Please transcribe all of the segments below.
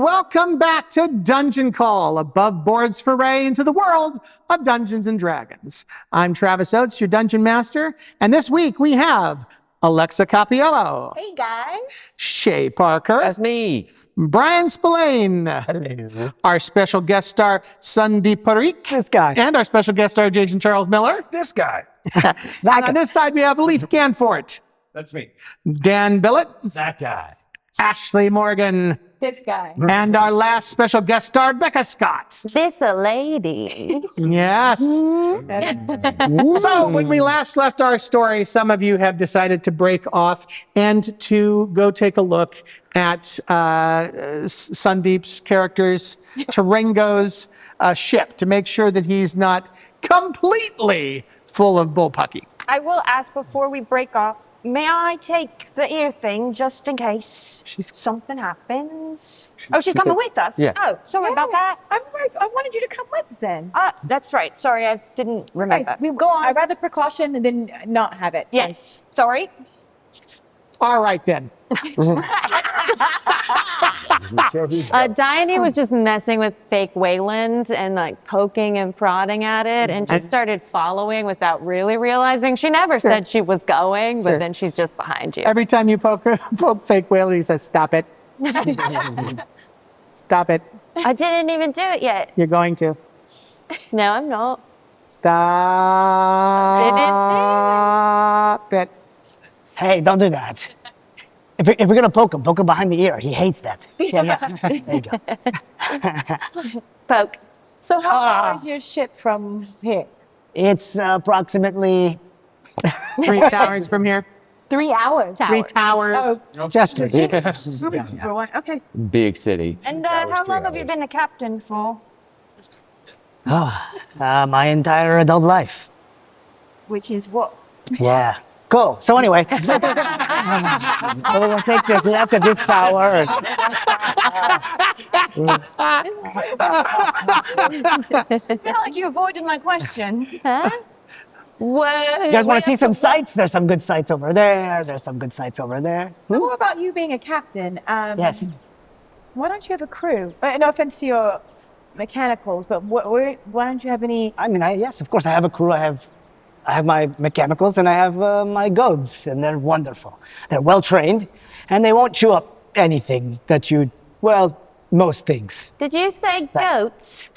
welcome back to Dungeon Call, above board's foray into the world of Dungeons and Dragons. I'm Travis Oates, your Dungeon Master, and this week we have Alexa Cappiello. Hey guys. Shea Parker. That's me. Brian Spillane. Hello. Our special guest star, Sandeep Parikh. This guy. And our special guest star, Jason Charles Miller. This guy. And on this side, we have Leif Gantvoort. That's me. Dan Billet. That guy. Ashleigh Morghan. This guy. And our last special guest star, Becca Scott. This a lady. Yes. So when we last left our story, some of you have decided to break off and to go take a look at Sandeep's character's, Terengo's ship, to make sure that he's not completely full of bullpucky. I will ask before we break off, may I take the ear thing just in case something happens? She's coming with us? Yeah. Oh, sorry about that. I wanted you to come with us then. That's right. Sorry, I didn't remember. We go on. I'd rather precaution than not have it. Yes. Sorry. All right, then. Diony was just messing with fake Wayland and like poking and prodding at it and just started following without really realizing. She never said she was going, but then she's just behind you. Every time you poke fake whale, he says, stop it. Stop it. I didn't even do it yet. You're going to. No, I'm not. Stop it. Hey, don't do that. If we're going to poke him behind the ear. He hates that. Yeah. There you go. Poke. So how far is your ship from here? It's approximately 3 towers from here. 3 hours. 3 towers. Oh, just for one. Okay. Big city. And how long have you been a captain for? my entire adult life. Which is what? Yeah. Cool. So anyway, so we're going to take this left at this tower. I feel like you avoided my question. Huh? You guys want to see some sights? There's some good sights over there. There's some good sights over there. So what about you being a captain? Yes. Why don't you have a crew? No offense to your mechanicals, but why don't you have any? I mean, yes, of course, I have a crew. I have my mechanicals and I have my goats, and they're wonderful. They're well trained, and they won't chew up anything that most things. Did you say goats?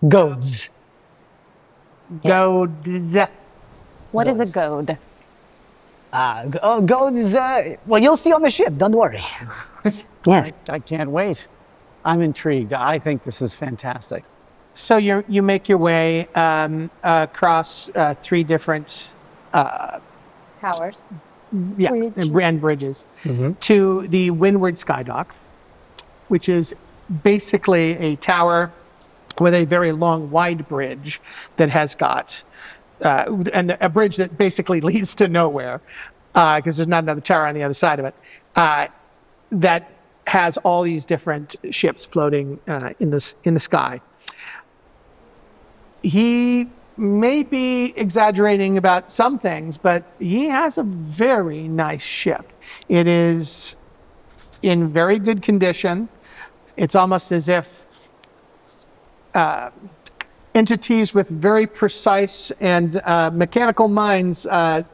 Goads. Goads. What is a goad? Goads, you'll see on the ship, don't worry. Yes. I can't wait. I'm intrigued. I think this is fantastic. So you make your way across 3 different Towers. and bridges to the Windward Skydock, which is basically a tower with a very long, wide bridge that has got, and a bridge that basically leads to nowhere because there's not another tower on the other side of it, that has all these different ships floating in the sky. He may be exaggerating about some things, but he has a very nice ship. It is in very good condition. It's almost as if entities with very precise and mechanical minds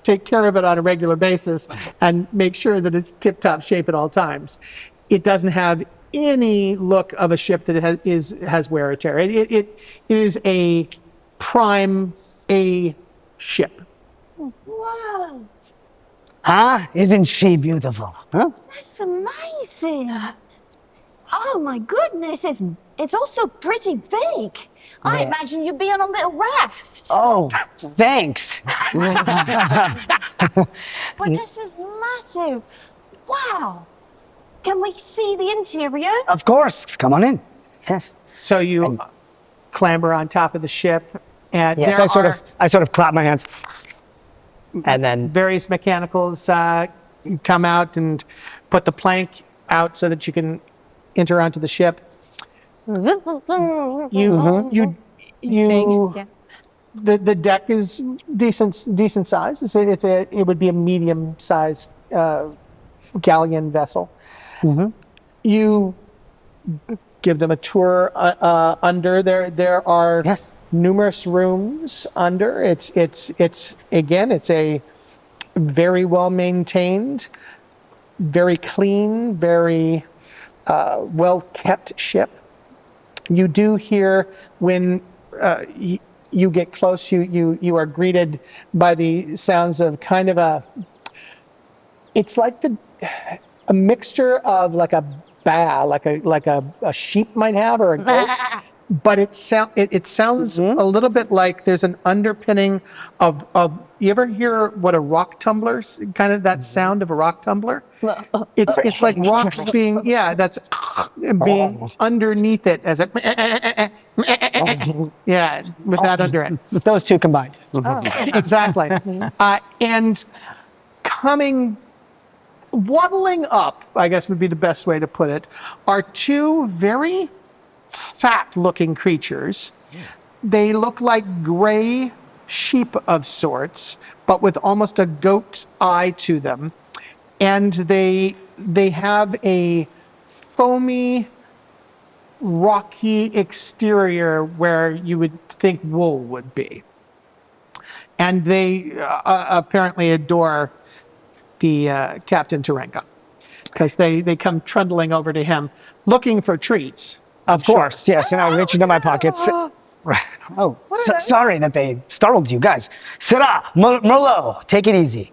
take care of it on a regular basis and make sure that it's tip-top shape at all times. It doesn't have any look of a ship that has wear or tear. It is a prime A ship. Wow. Huh? Isn't she beautiful? Huh? That's amazing. Oh my goodness, it's also pretty big. I Yes. imagine you'd be on a little raft. Oh, thanks. But this is massive. Wow. Can we see the interior? Of course. Come on in. Yes. So you clamber on top of the ship, and Yes, there I sort of clap my hands. And then various mechanicals come out and put the plank out so that you can enter onto the ship. The deck is decent size. It would be a medium size galleon vessel. You give them a tour under. There are Yes. numerous rooms under. It's again, it's a very well maintained, very clean, very well kept ship. You do hear when you get close, you are greeted by the sounds of kind of it's like a mixture of like a baa, like a sheep might have, or a goat. But it sounds a little bit like there's an underpinning of you ever hear what a rock tumbler, kind of that sound of a rock tumbler? It's like rocks being, that's being underneath it as a, with that under it. With those two combined. Exactly. And waddling up, I guess would be the best way to put it, are two very fat-looking creatures. They look like gray sheep of sorts, but with almost a goat eye to them. And they have a foamy, rocky exterior where you would think wool would be. And they apparently adore the Captain Terengo, because they come trundling over to him looking for treats. Of course, yes. And I reach into my pockets. Sorry that they startled you guys. Sirah, Merlot, take it easy.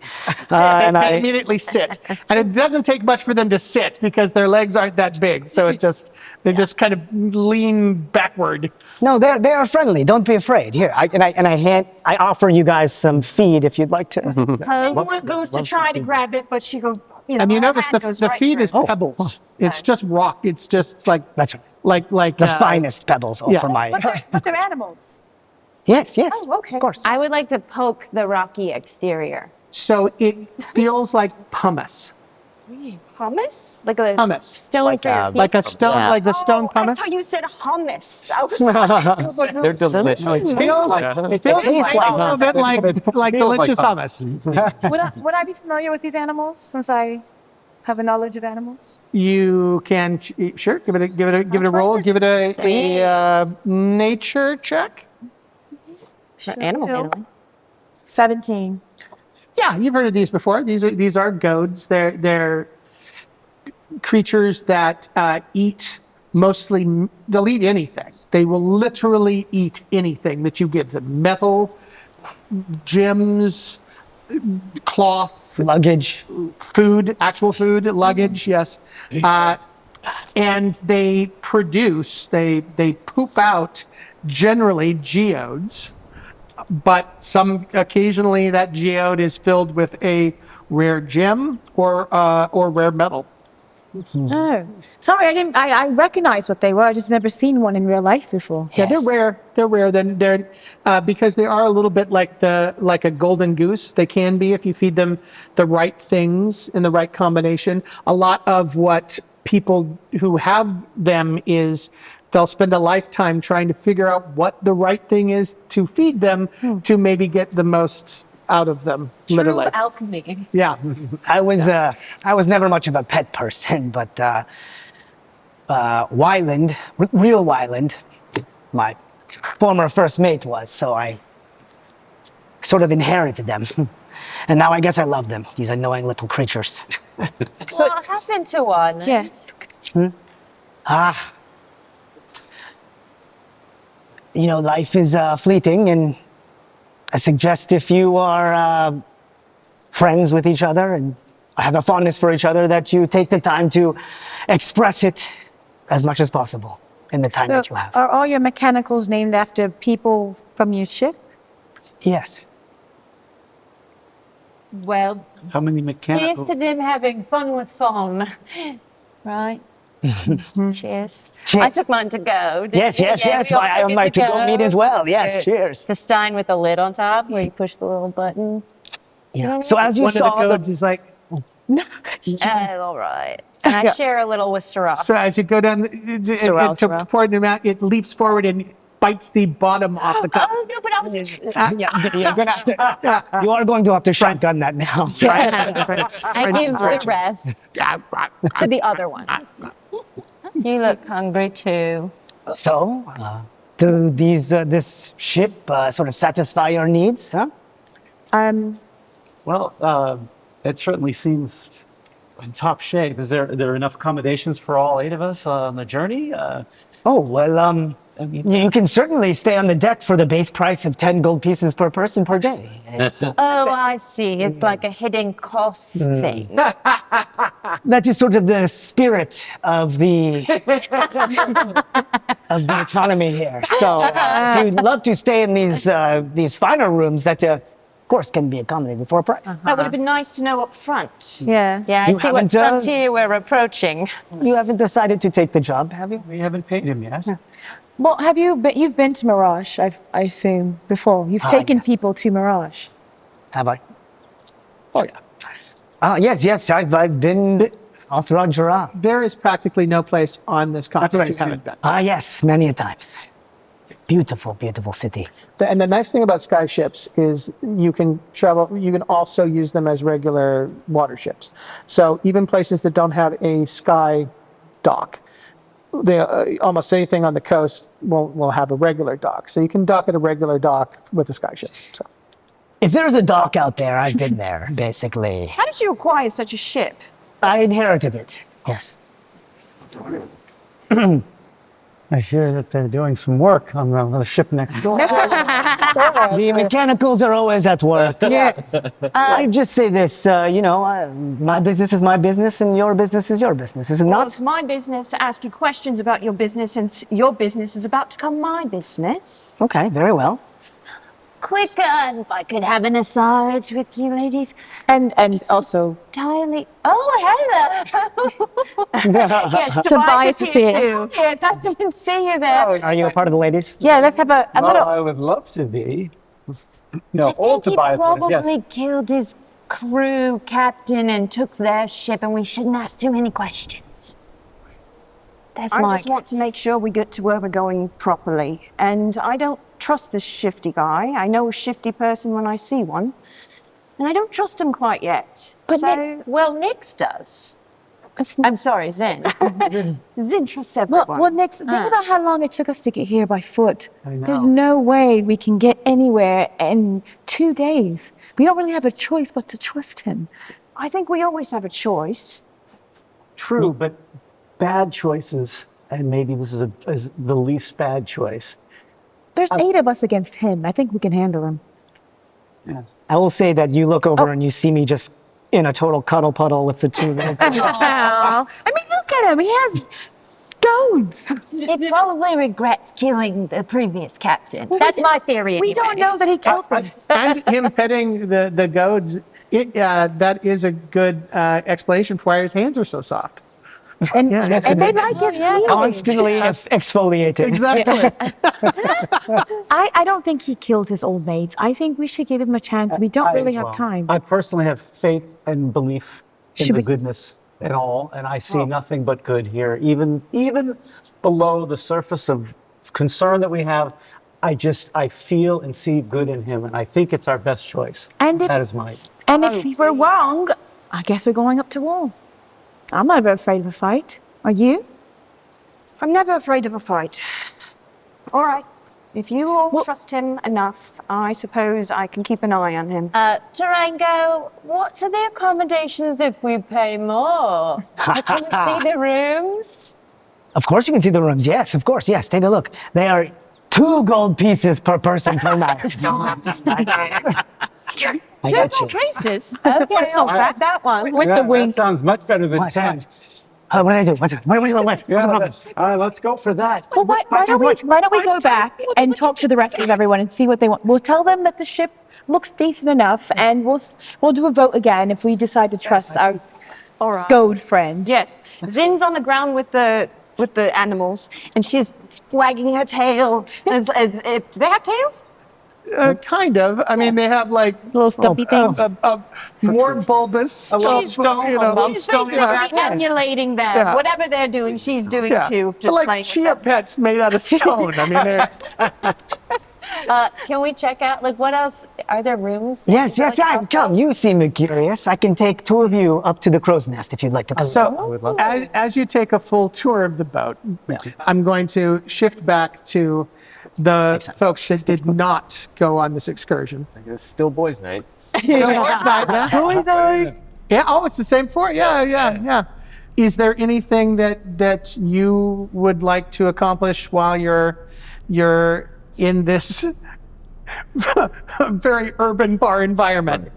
They immediately sit, and it doesn't take much for them to sit because their legs aren't that big, so they just kind of lean backward. No, they are friendly. Don't be afraid. Here, I offer you guys some feed if you'd like to. One goes to try to grab it, but she goes, And you her notice hand goes the right feed through. is pebbles. It's just rock. It's just like That's right. like The finest pebbles for my. But they're animals. Yes. Oh, okay. Of course. I would like to poke the rocky exterior. So it feels like pumice. Hummus? Like a Hummus. stone for your feet. Like a stone, like the stone I pumice. thought you said hummus. I was like, They're delicious. It feels tastes a little bit like delicious hummus. Would I be familiar with these animals since I have a knowledge of animals? You can sure give it a roll. Give it a nature check. Animal handling. 17. Yeah, you've heard of these before. These are goads. They're creatures that eat mostly. They'll eat anything. They will literally eat anything that you give them. Metal, gems, cloth, Luggage. food, actual food, luggage. Yes, and they poop out generally geodes. But occasionally that geode is filled with a rare gem or rare metal. Oh, sorry, I recognize what they were. I just never seen one in real life before. Yeah, they're rare. They're rare. They're because they are a little bit like a golden goose. They can be if you feed them the right things in the right combination. A lot of what people who have them is they'll spend a lifetime trying to figure out what the right thing is to feed them to maybe get the most out of them. Literally. True alchemy. Yeah. I was never much of a pet person, but Wyland, real Wyland, my former first mate was, so I sort of inherited them. And now I guess I love them, these annoying little creatures. So what happened to one? Yeah. You know, life is fleeting, and I suggest if you are friends with each other and have a fondness for each other, that you take the time to express it as much as possible in the time that you have. Are all your mechanicals named after people from your ship? Yes. Well, How many here's mechanical? to them having fun with phone. Right? Cheers. Cheers. I took mine to go. Yes. we all Why I took would it like to go meet as well. Yes, Good. cheers. The stein with the lid on top where you push the little button. Yeah. So as you One of the saw goads is like, All right. And I share a little with Syrah. so as you go down Sorrel. to pour them out, it leaps forward and bites the bottom off the cup. Oh, no, but I was... you're gonna have to, you are going to have to shotgun that now. I give the rest to the other one. You look hungry too. So, do this ship sort of satisfy your needs, huh? Well, it certainly seems in top shape. Is there enough accommodations for all 8 of us on the journey? Oh, well, you can certainly stay on the deck for the base price of 10 gold pieces per person per day. Oh, I see. It's like a hidden cost thing. That is sort of the spirit of the of the economy here. So, if you'd love to stay in these finer rooms that, of course, can be accommodated for a price. That would have been nice to know up front. Yeah. Yeah, I You see what haven't, frontier we're approaching. You haven't decided to take the job, have you? We haven't paid him yet. Well, have you? But you've been to Mirage, I assume, before. You've taken yes. people to Mirage. Have I? Oh yeah. Yes. I've been all throughout Jura. There is practically no place on this continent you That's what I haven't been. Yes, many a times. Beautiful, beautiful city. And the nice thing about sky ships is you can travel, you can also use them as regular water ships. So even places that don't have a sky dock, almost anything on the coast will have a regular dock. So you can dock at a regular dock with a sky ship. So. If there's a dock out there, I've been there, basically. How did you acquire such a ship? I inherited it, yes. I hear that they're doing some work on the ship next door. The mechanicals are always at work. Yes. I just say this, my business is my business and your business is your business, is it Well, not? it's my business to ask you questions about your business, and your business is about to become my business. Okay, very well. Quick, if I could have an aside with you ladies. And also, Entirely. Oh, hello. Yes, Tobiath Tobiath is is here here. too. Yeah, I didn't see you there. Are you a part of the ladies? yeah, let's have a Well, little. I would love to be. No, I old think he Tobiath. probably Yes. killed his crew captain and took their ship, and we shouldn't ask too many questions. That's I my just want to make sure we get to where we're going properly. And I don't trust this shifty guy. I know a shifty person when I see one. And I don't trust him quite yet. But so, Nix does. I'm sorry, Zen. Zin trusts Well, everyone. Nick, think about how long it took us to get here by foot. I know. There's no way we can get anywhere in 2 days. We don't really have a choice but to trust him. I think we always have a choice. True, but bad choices, and maybe this is the least bad choice. There's 8 of us against him. I think we can handle him. Yes. I will say that you look over and you see me just in a total cuddle puddle with the two little girls. I mean, look at him. He has goads. He probably regrets killing the previous captain. That's my theory. We don't know that he killed them. And him petting the goads, that is a good explanation for why his hands are so soft. And, that's and a they bit- like his feelings. Constantly exfoliated. Exactly. I don't think he killed his old mates. I think we should give him a chance. We don't I really as have well. time. I personally have faith and belief in Should the we- goodness in all, and I see nothing but good here. Even below the surface of concern that we have, I feel and see good in him, and I think it's our best choice. And if- that is my. If we're wrong, I guess we're going up to war. I'm not afraid of a fight. Are you? I'm never afraid of a fight. All right. If you all trust him enough, I suppose I can keep an eye on him. Terengo, what are the accommodations if we pay more? Can we see the rooms? Of course you can see the rooms. Yes, of course. Yes, take a look. They are 2 gold pieces per person per night. I get you. Traces. Okay, I'll track that one. With the wink. That sounds much better than What? 10. What did I do? What's the problem? Let's go for that. Well, why don't we go back and talk to the rest of everyone and see what they want? We'll tell them that the ship looks decent enough, and we'll do a vote again if we decide to trust our gold friend. Yes. Zin's on the ground with the animals, and she's wagging her tail as if. Do they have tails? Kind of. I mean, they have like Little stumpy things. more bulbous little stuff, stone, you a know. little She's stone. basically emulating them. Yeah. Whatever they're doing, she's doing Yeah. too. They're Just like playing with chia them. pets made out of stone. I mean, they're Can we check out, like, what else? Are there rooms? Yes, come. You seem curious. I can take 2 of you up to the crow's nest if you'd like to come. So, as you take a full tour of the boat, I'm going to shift back to the folks that did not go on this excursion. It's still boys' night. Still boys' night. Boys' night. Yeah. Oh, it's the same for it. Yeah. Is there anything that you would like to accomplish while you're in this very urban bar environment?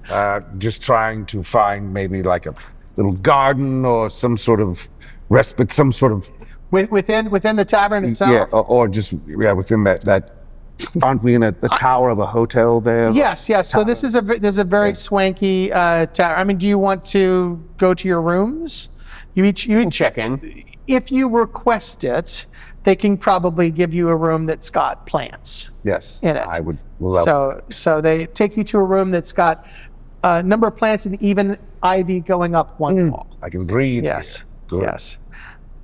Just trying to find maybe like a little garden or some sort of respite, some sort of Within the tavern itself? or just within that. Aren't we in the tower of a hotel there? Yes. So there's a very swanky tower. I mean, do you want to go to your rooms? You each Check in. If you request it, they can probably give you a room that's got plants Yes. in it. I would love So they take you to a room that's got a number of plants and even ivy going up one wall. I can breathe. Yes. Here. Good. Yes.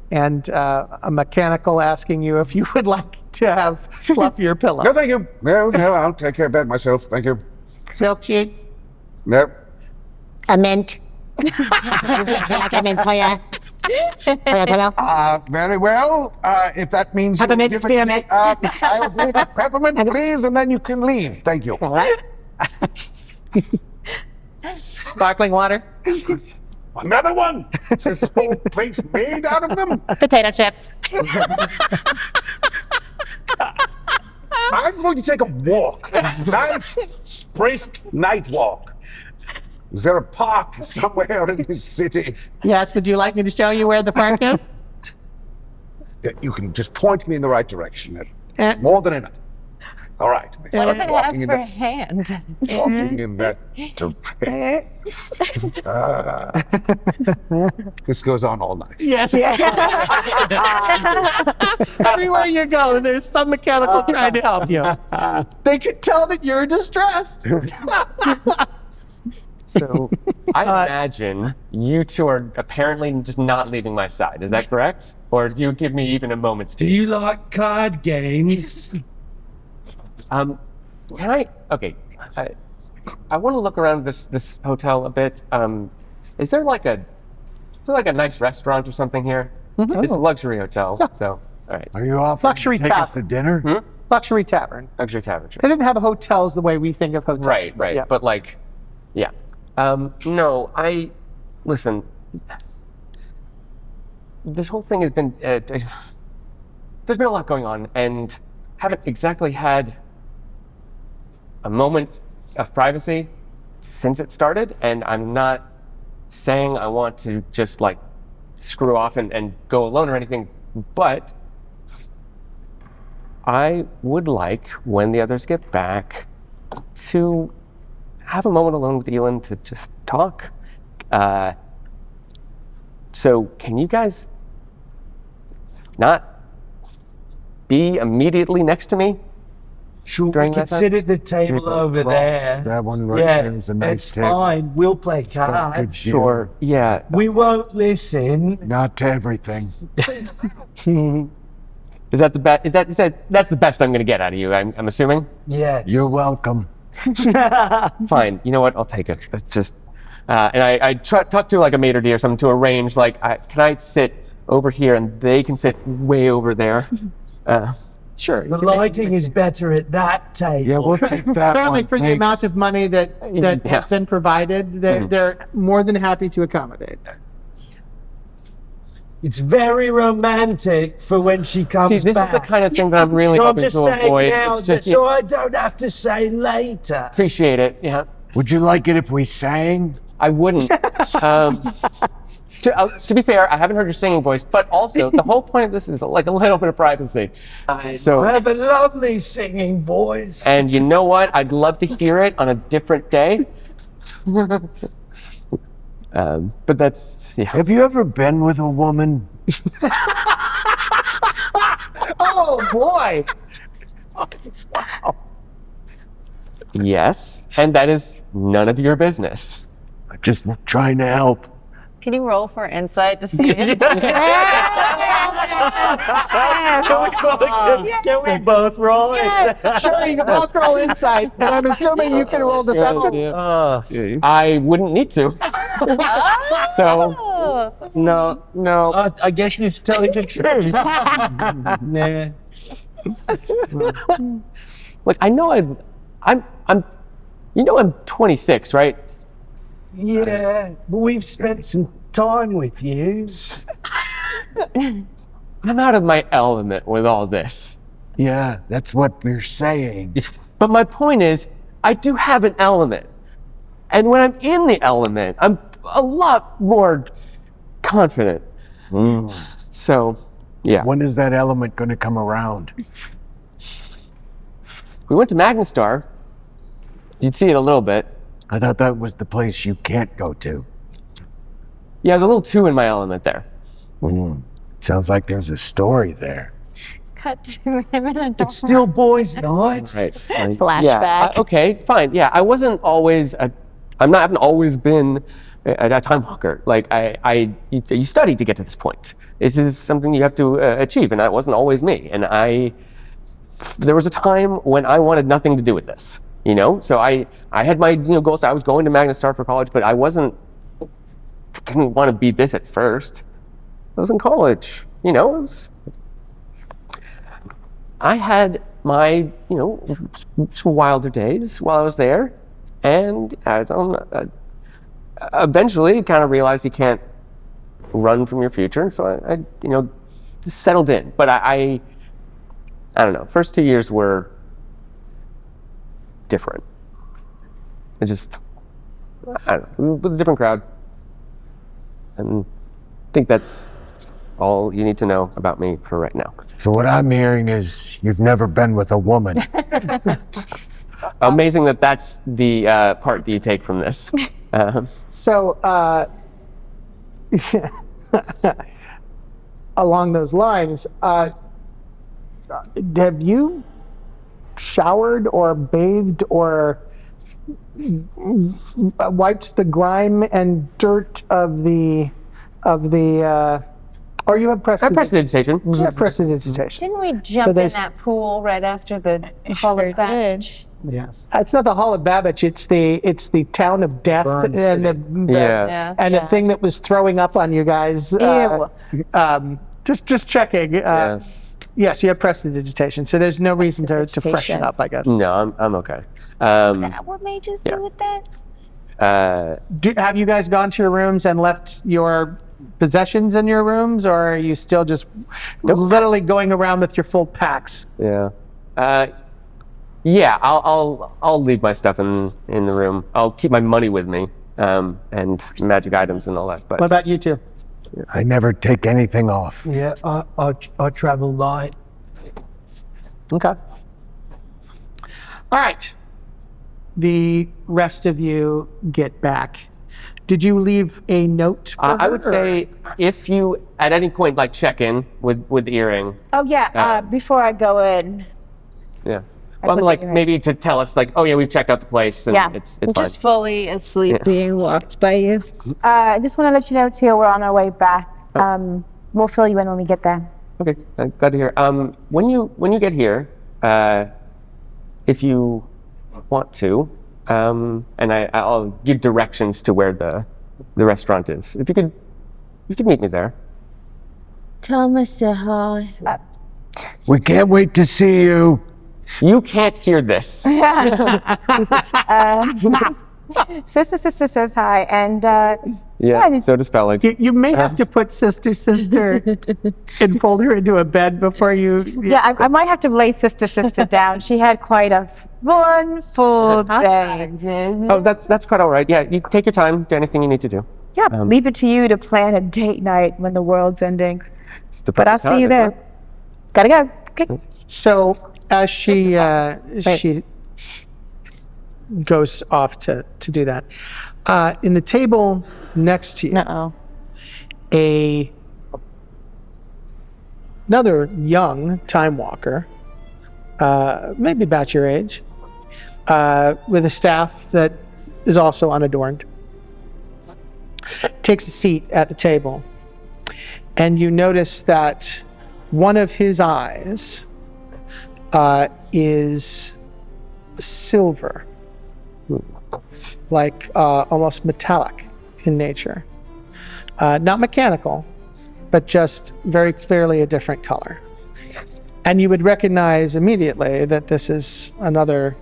And a mechanical asking you if you would like to have fluffier pillows. No, thank you. No, I'll take care of that myself. Thank you. Silk sheets. No. A mint. Would you like a mint for your pillow? Very well. If that means Have a mint, give it to spearmint. me, I'll take a peppermint, please, and then you can leave. Thank you. All right. Sparkling water. Another one. Is this whole place made out of them? Potato chips. I'm going to take a walk. A nice, brisk night walk. Is there a park somewhere in this city? Yes, would you like me to show you where the park is? That you can just point me in the right direction. Eh. More than enough. All right. What does it have Walking in for a that- hand? Walking in that direction. This goes on all night. Yes. Everywhere you go, there's some mechanical trying to help you. They could tell that you're distressed. So I imagine you two are apparently just not leaving my side. Is that correct? Or do you give me even a moment's Do peace? you like card games? Can I? Okay. I want to look around this hotel a bit. Is there like a nice restaurant or something here? It's a luxury hotel. So all right. Are you offering Luxury to take us to tavern. dinner? Luxury tavern. Luxury tavern. Sure. They didn't have hotels the way we think of hotels. Right. but yeah. But like, yeah. No, listen. This whole thing has been, there's been a lot going on, and haven't exactly had a moment of privacy since it started, and I'm not saying I want to just like screw off and go alone or anything, but I would like, when the others get back, to have a moment alone with Eelynn to just talk. So can you guys not be immediately next to me? Sure, During we can that time? sit at the table over there. That one right Yeah, there is a nice it's table. fine. We'll play Got good cards. view. Sure. Yeah. We won't listen. Not to everything. Is that the best? That's the best I'm going to get out of you? I'm assuming. Yes. You're welcome. Fine. You know what? I'll take it. It's just, and I talk to like a maitre d' or something to arrange. Like, can I sit over here and they can sit way over there? Sure. The lighting is better at that table. Yeah, we'll take that Apparently, one. for the Thanks. amount of money that Yeah. has been provided, they're more than happy to accommodate. It's very romantic for when she comes See, this back. is the kind of thing that I'm really I'm hoping just to saying avoid. now, It's just, so I don't have to say later. appreciate it. Yeah. Would you like it if we sang? I wouldn't. To be fair, I haven't heard your singing voice, but also the whole point of this is like a little bit of privacy. So, I have a lovely singing voice. and you know what? I'd love to hear it on a different day. But that's, yeah. Have you ever been with a woman? Oh boy! Yes, and that is none of your business. I'm just trying to help. Can you roll for insight to see? Can we both roll? Sure, you can both roll insight, and I'm assuming you can roll deception. I wouldn't need to. So, no. I guess he's telling the truth. Nah. Look, I know I'm 26, right? Yeah, but we've spent some time with you. I'm out of my element with all this. Yeah, that's what we're saying. But my point is, I do have an element. And when I'm in the element, I'm a lot more confident. So, yeah. When is that element going to come around? We went to Magnustar. You'd see it a little bit. I thought that was the place you can't go to. Yeah, I was a little too in my element there. Sounds like there's a story there. Cut to him in a door. It's still boys' night. Right. Flashback. Yeah, okay, fine. Yeah, I wasn't always I haven't always been a time walker. Like you study to get to this point. This is something you have to achieve, and that wasn't always me. And there was a time when I wanted nothing to do with this. So I had my goals. I was going to Magnustar for college, but I didn't want to be this at first. I was in college. I had my some wilder days while I was there, and eventually kind of realized you can't run from your future. So I settled in. But I don't know. First 2 years were different. I don't know. With a different crowd. And I think that's all you need to know about me for right now. So what I'm hearing is you've never been with a woman. Amazing that's the part that you take from this. So, along those lines, have you showered or bathed or wiped the grime and dirt of the or you have prestidigitation? Yeah, prestidigitation. Didn't we jump in that pool right after the Hall of Fame? Yes. It's not the Hall of Babbage. It's the town of death and the thing that was throwing up on you guys. Just checking. Yes, you have prestidigitation, so there's no reason to freshen up, I guess. No, I'm okay. What made you do with that? Have you guys gone to your rooms and left your possessions in your rooms, or are you still just literally going around with your full packs? Yeah. Yeah, I'll leave my stuff in the room. I'll keep my money with me, and magic items and all that. But what about you two? I never take anything off. Yeah, I travel light. Okay. All right. The rest of you get back. Did you leave a note for I her, would say if you at any point check in with Earring. Oh yeah, before I go in. Yeah. Well, maybe to tell us oh yeah, we've checked out the place and it's fine. Just fully asleep being walked by you. I just want to let you know, Teal, we're on our way back. We'll fill you in when we get there. Okay, glad to hear. When you get here, if you want to, and I'll give directions to where the restaurant is. If you could meet me there. Thomas, say hi. We can't wait to see you. You can't hear this. Sister says hi, and yes, so does Fellig. You may have to put sister and fold her into a bed before you. Yeah, I might have to lay sister down. She had quite a one full day. Oh, that's quite all right. Yeah, you take your time. Do anything you need to do. Yeah, leave it to you to plan a date night when the world's ending. But I'll see you there. Gotta go. Okay. So as she goes off to do that, in the table next to you, another young time walker, maybe about your age, with a staff that is also unadorned, takes a seat at the table, and you notice that One of his eyes is silver, like almost metallic in nature. Not mechanical, but just very clearly a different color. And you would recognize immediately that this is another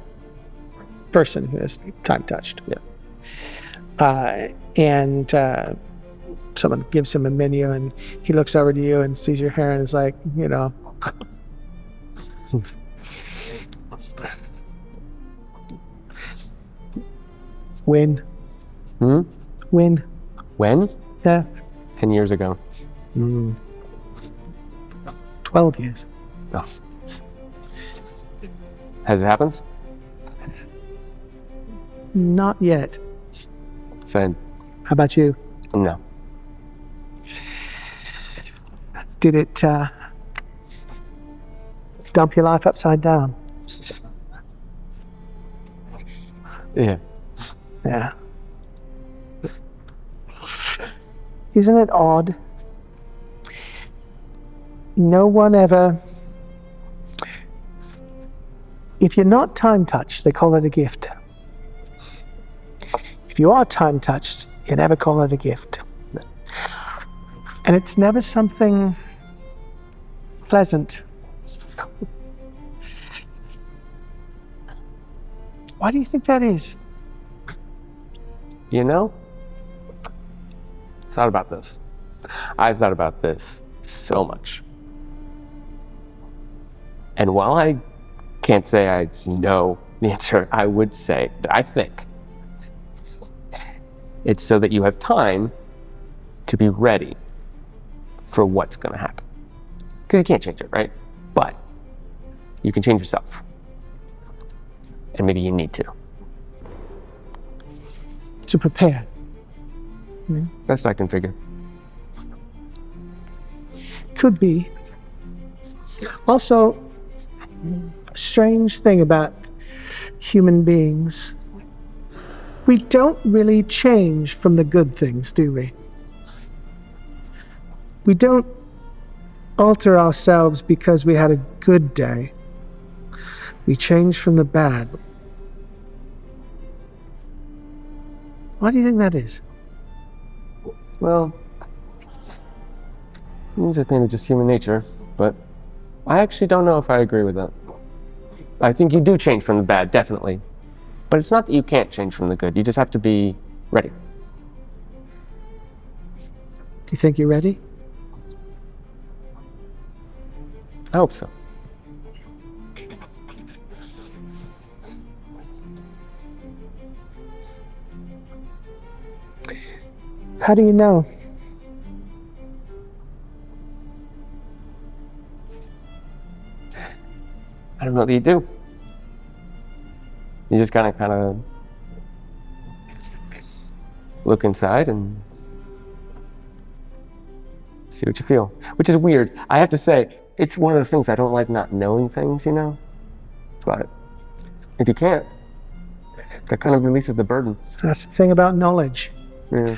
person who is time touched. Yeah. And someone gives him a menu, and he looks over to you and sees your hair and is like, you know. When? When? When? Yeah. 10 years ago. 12 years. Oh. Has it happened? Not yet. Same. How about you? No. Did it dump your life upside down? Yeah. Yeah. Isn't it odd? No one ever... If you're not time-touched, they call it a gift. If you are time-touched, you never call it a gift. And it's never something pleasant. Why do you think that is? You know, thought about this. I've thought about this so much. And while I can't say I know the answer, I would say that I think it's so that you have time to be ready for what's going to happen. Because you can't change it, right? But you can change yourself. And maybe you need to. To prepare. Yeah. Best I can figure. Could be. Also, a strange thing about human beings. We don't really change from the good things, do we? We don't alter ourselves because we had a good day. We change from the bad. Why do you think that is? Well, I think it's just human nature, but I actually don't know if I agree with that. I think you do change from the bad, definitely. But it's not that you can't change from the good, you just have to be ready. Do you think you're ready? I hope so. How do you know? I don't know that you do. You just kind of look inside and see what you feel, which is weird. I have to say, it's one of those things I don't like, not knowing things, you know? But if you can't, that kind of releases the burden. That's the thing about knowledge. Yeah.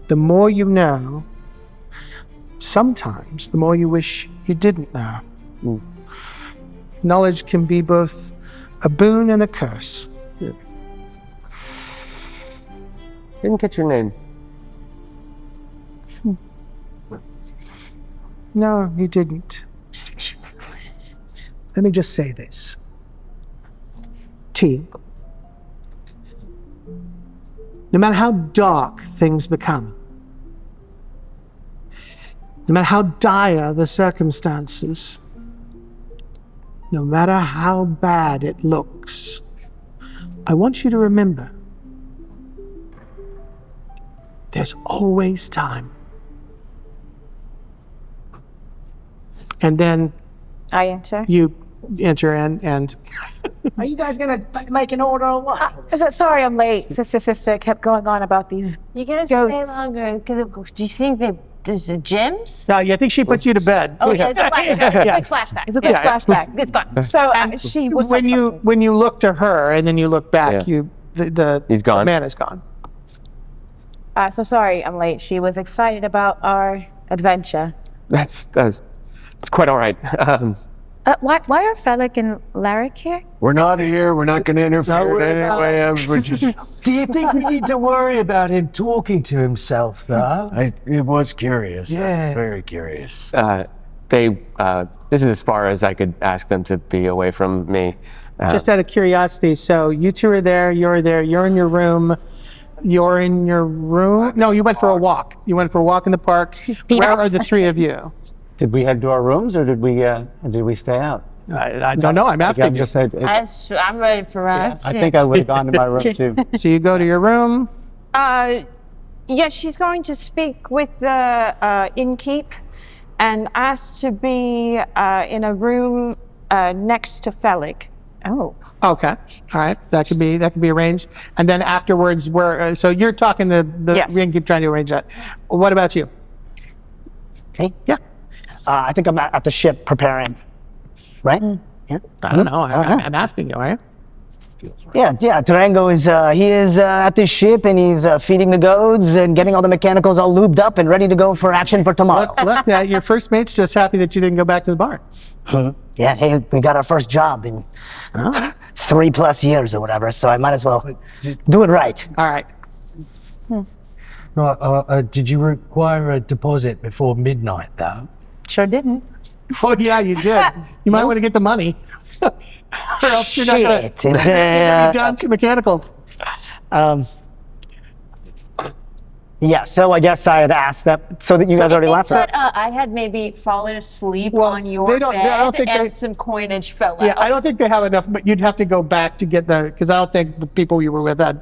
The more you know, sometimes the more you wish you didn't know. Mm. Knowledge can be both a boon and a curse. Yeah. Didn't catch your name. No, you didn't. Let me just say this. T. No matter how dark things become, no matter how dire the circumstances, no matter how bad it looks, I want you to remember, there's always time. And then I enter. you enter in and Are you guys gonna make an order or what? Sorry, I'm late. Sister kept going on about these. You gotta Goats. stay longer. Do you think there's the gyms? no, I think she put you to bed. Oh, yeah, it's a quick flashback. It's a quick flashback. It's gone. So she was when you look to her and then you look back, Yeah. the He's gone. man is gone. so sorry, I'm late. She was excited about our adventure. That's quite all right. Why are Fellig and Laric here? We're not here. We're not going to interfere in any way. We're just. Do you think we need to worry about him talking to himself, though? It was curious. Yeah. I was very curious. This is as far as I could ask them to be away from me. Just out of curiosity, so you two are there, you're in your room. You're in your room? No, you went for a walk. You went for a walk in the park. Where are the three of you? Did we head to our rooms or did we stay out? I don't know. I'm asking you. Just said, I'm ready for us. I think I would have gone to my room too. So you go to your room. Yeah, she's going to speak with the innkeep and ask to be in a room next to Fellig. Oh. Okay. All right. That could be arranged. And then afterwards, so you're talking to the innkeep, trying to arrange that. What about you? Me? Yeah. I think I'm at the ship preparing. Right? Yeah. I don't know. I'm asking you, are you? Yeah. Terengo is at the ship and he's feeding the goats and getting all the mechanicals all lubed up and ready to go for action for tomorrow. Look, your first mate's just happy that you didn't go back to the bar. Yeah, hey, we got our first job in 3+ years or whatever, so I might as well do it right. All right. Did you require a deposit before midnight, though? Sure didn't. Oh, yeah, you did. You might want to get the money. Or else you're not going to be down to mechanicals. Yeah, so I guess I had asked that so that you guys already left. But I had maybe fallen asleep on your bed and some coinage fell out. Yeah, I don't think they have enough, but you'd have to go back to get because I don't think the people you were with had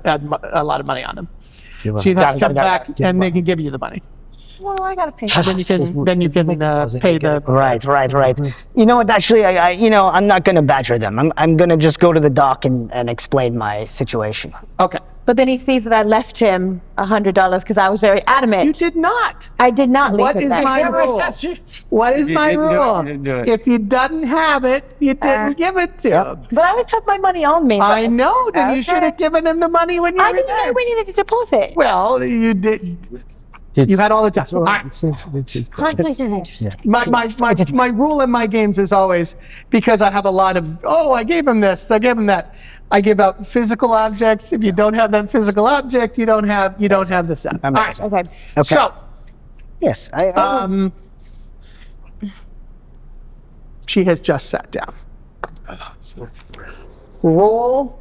a lot of money on them. So you'd have to come back and they can give you the money. Well, I gotta pay. Then you can pay the. Right. You know what? Actually, I'm not gonna badger them. I'm gonna just go to the dock and explain my situation. Okay. But then he sees that I left him $100 because I was very adamant. You did not. I did not leave What it is there. my rule? What is my rule? If you didn't have it, you didn't give it to him. But I always have my money on me. I know. Then you should have given him the money when you were there. I didn't know we needed a deposit. Well, you did. You had all the time. All right. Conflict is interesting. My rule in my games is always, because I have a lot of, I gave him this, I gave him that. I give out physical objects. If you don't have that physical object, you don't have the set. All right. Okay. So, yes, she has just sat down. Roll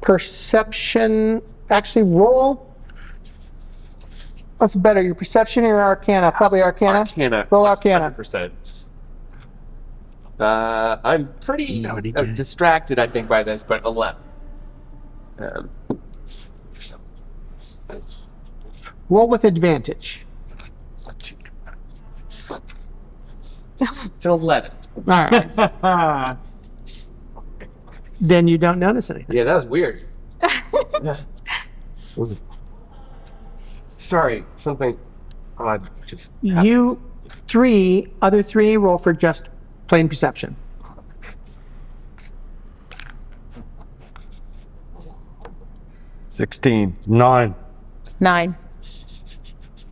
perception. Actually, roll. What's better, your perception or your arcana? Probably arcana. Arcana. Roll arcana. 100%. I'm pretty distracted, I think, by this, but 11. Roll with advantage. It's an 11. All right. Then you don't notice anything. Yeah, that was weird. Sorry, something odd just happened. You other three roll for just plain perception. $16. 9. 9.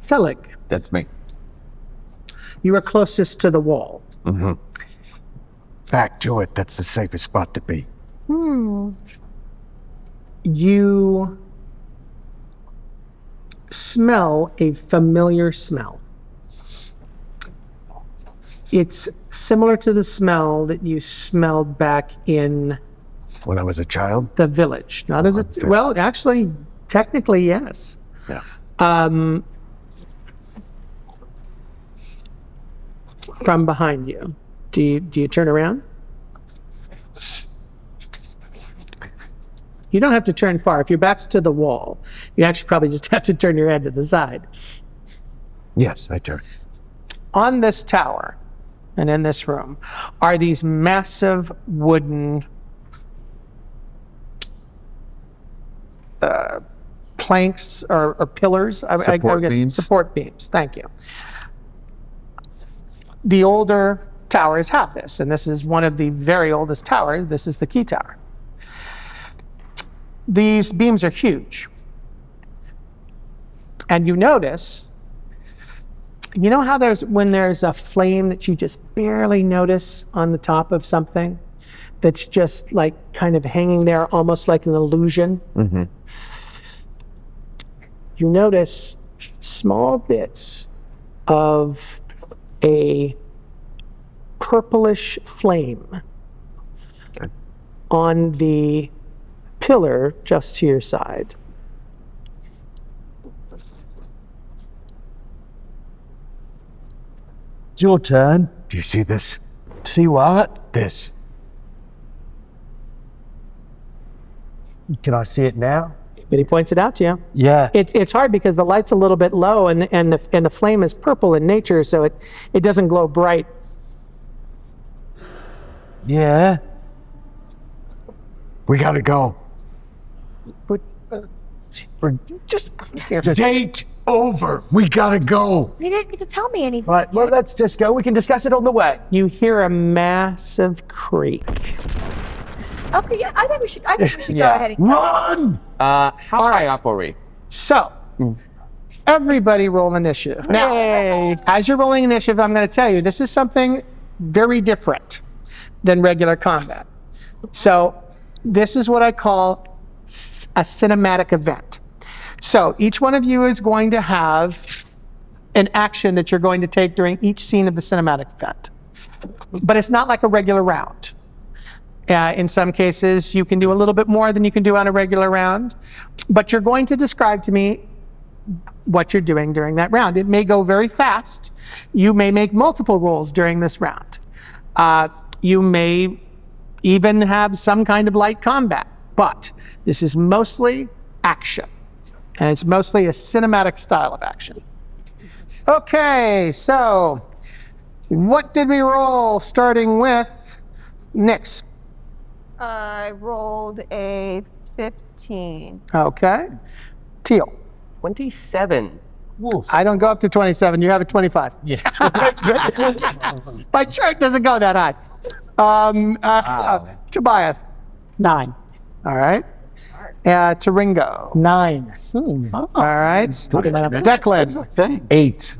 Fellig, That's me. you are closest to the wall. Mm-hmm. Back to it. That's the safest spot to be. You smell a familiar smell. It's similar to the smell that you smelled back in When I was a child? the village. Not as a well, actually, technically, yes. Yeah. From behind you. Do you turn around? You don't have to turn far. If your back's to the wall, you actually probably just have to turn your head to the side. Yes, I turn. On this tower and in this room are these massive wooden planks or pillars. I guess beams? Support beams. Thank you. The older towers have this, and this is one of the very oldest towers. This is the key tower. These beams are huge. And you notice you know how when there's a flame that you just barely notice on the top of something that's just like kind of hanging there almost like an illusion? Mm-hmm. You notice small bits of a purplish flame on the pillar just to your side. It's your turn. Do you see this? See what? This. Can I see it now? But he points it out to you. Yeah. It's hard because the light's a little bit low and the flame is purple in nature, so it doesn't glow bright. Yeah. We gotta go. Just Date over. We gotta go. You didn't get to tell me anything. Right, well, let's just go. We can discuss it on the way. You hear a massive creak. Okay, yeah, I think we should go ahead and Run! How high up are we? So, everybody roll initiative. Now, as you're rolling initiative, I'm going to tell you, this is something very different than regular combat. So, this is what I call a cinematic event. So, each one of you is going to have an action that you're going to take during each scene of the cinematic event. But it's not like a regular round. In some cases, you can do a little bit more than you can do on a regular round, but you're going to describe to me what you're doing during that round. It may go very fast. You may make multiple rolls during this round. You may even have some kind of light combat, but this is mostly action, and it's mostly a cinematic style of action. Okay, so what did we roll, starting with Nyx? I rolled a 15. Okay. Teal. 27. I don't go up to 27. You have a 25. Yeah. My chart doesn't go that high. Tobiath. 9. All right. Terengo. 9. All right. Declyn. 8.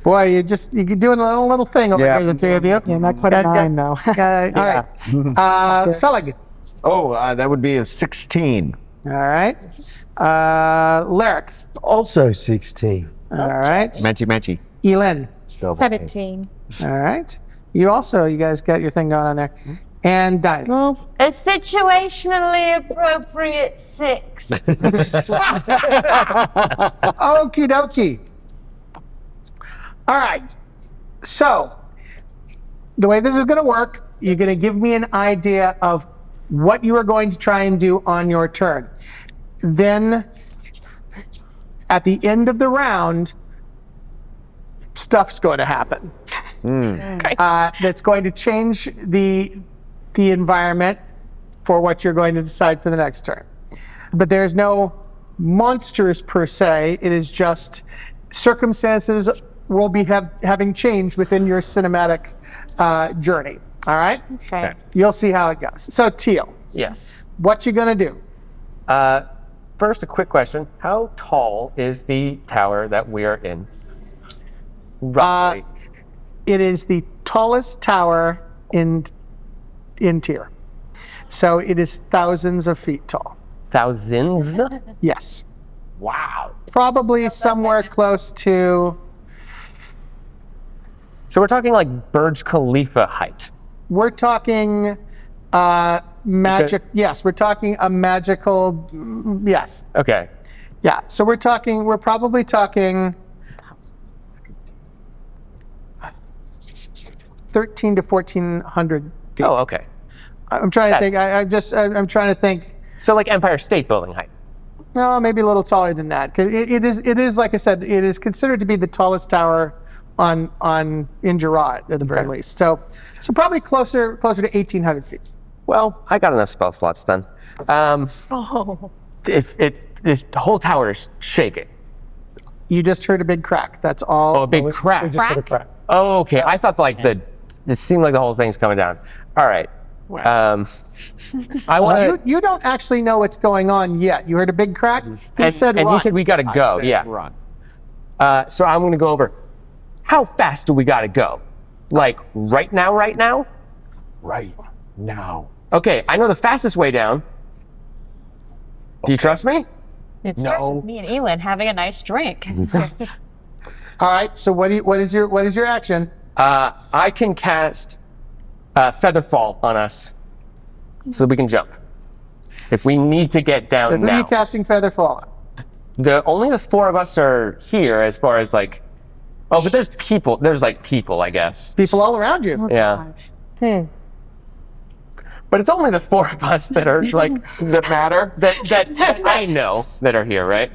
Boy, you're doing a little thing over here, the three of you. Yeah, not quite a 9 though. All right. Fellig. Oh, that would be a 16. All right. Laric. Also 16. All right. Matchy. Eelynn. 17. All right. You guys got your thing going on there. And Diony. A situationally appropriate 6. Okie dokie. All right. So, the way this is going to work, you're going to give me an idea of what you are going to try and do on your turn. Then, at the end of the round, stuff's going to happen. That's going to change the environment for what you're going to decide for the next turn. But there's no monsters per se. It is just circumstances will be having changed within your cinematic journey. All right? Okay. You'll see how it goes. So, Teal, Yes. what you gonna do? First, a quick question. How tall is the tower that we are in? Roughly. It is the tallest tower in tier. So it is thousands of feet tall. Thousands? Yes. Wow. Probably somewhere close to, So we're talking like Burj Khalifa height. we're talking magic. Yes, we're talking a magical, yes. Okay. Yeah, so we're probably talking 13 to 1400 feet. Oh, okay. I'm trying to think. I'm trying to think. So like Empire State Building height. No, maybe a little taller than that. Because it is like I said, it is considered to be the tallest tower in Gerard at the very least. So probably closer to 1800 feet. Well, I got enough spell slots then. If this whole tower is shaking. You just heard a big crack. That's all. Oh, a big crack. We just heard a crack. Oh, okay. I thought like it seemed like the whole thing's coming down. All right. I want to. You don't actually know what's going on yet. You heard a big crack. He said and run. he said we got to go. Yeah. Run. So I'm going to go over. how fast do we gotta go? Like right now? Right now. Okay, I know the fastest way down. Do you trust me? It starts with me and Eelynn having a nice drink. All right. So what is your action? I can cast Featherfall on us so we can jump. If we need to get down So who are now. you casting Featherfall on? Only the four of us are here as far as like, oh, but there's people, I guess. People all around you. Yeah. But it's only the four of us that are like, that matter, that I know that are here, right?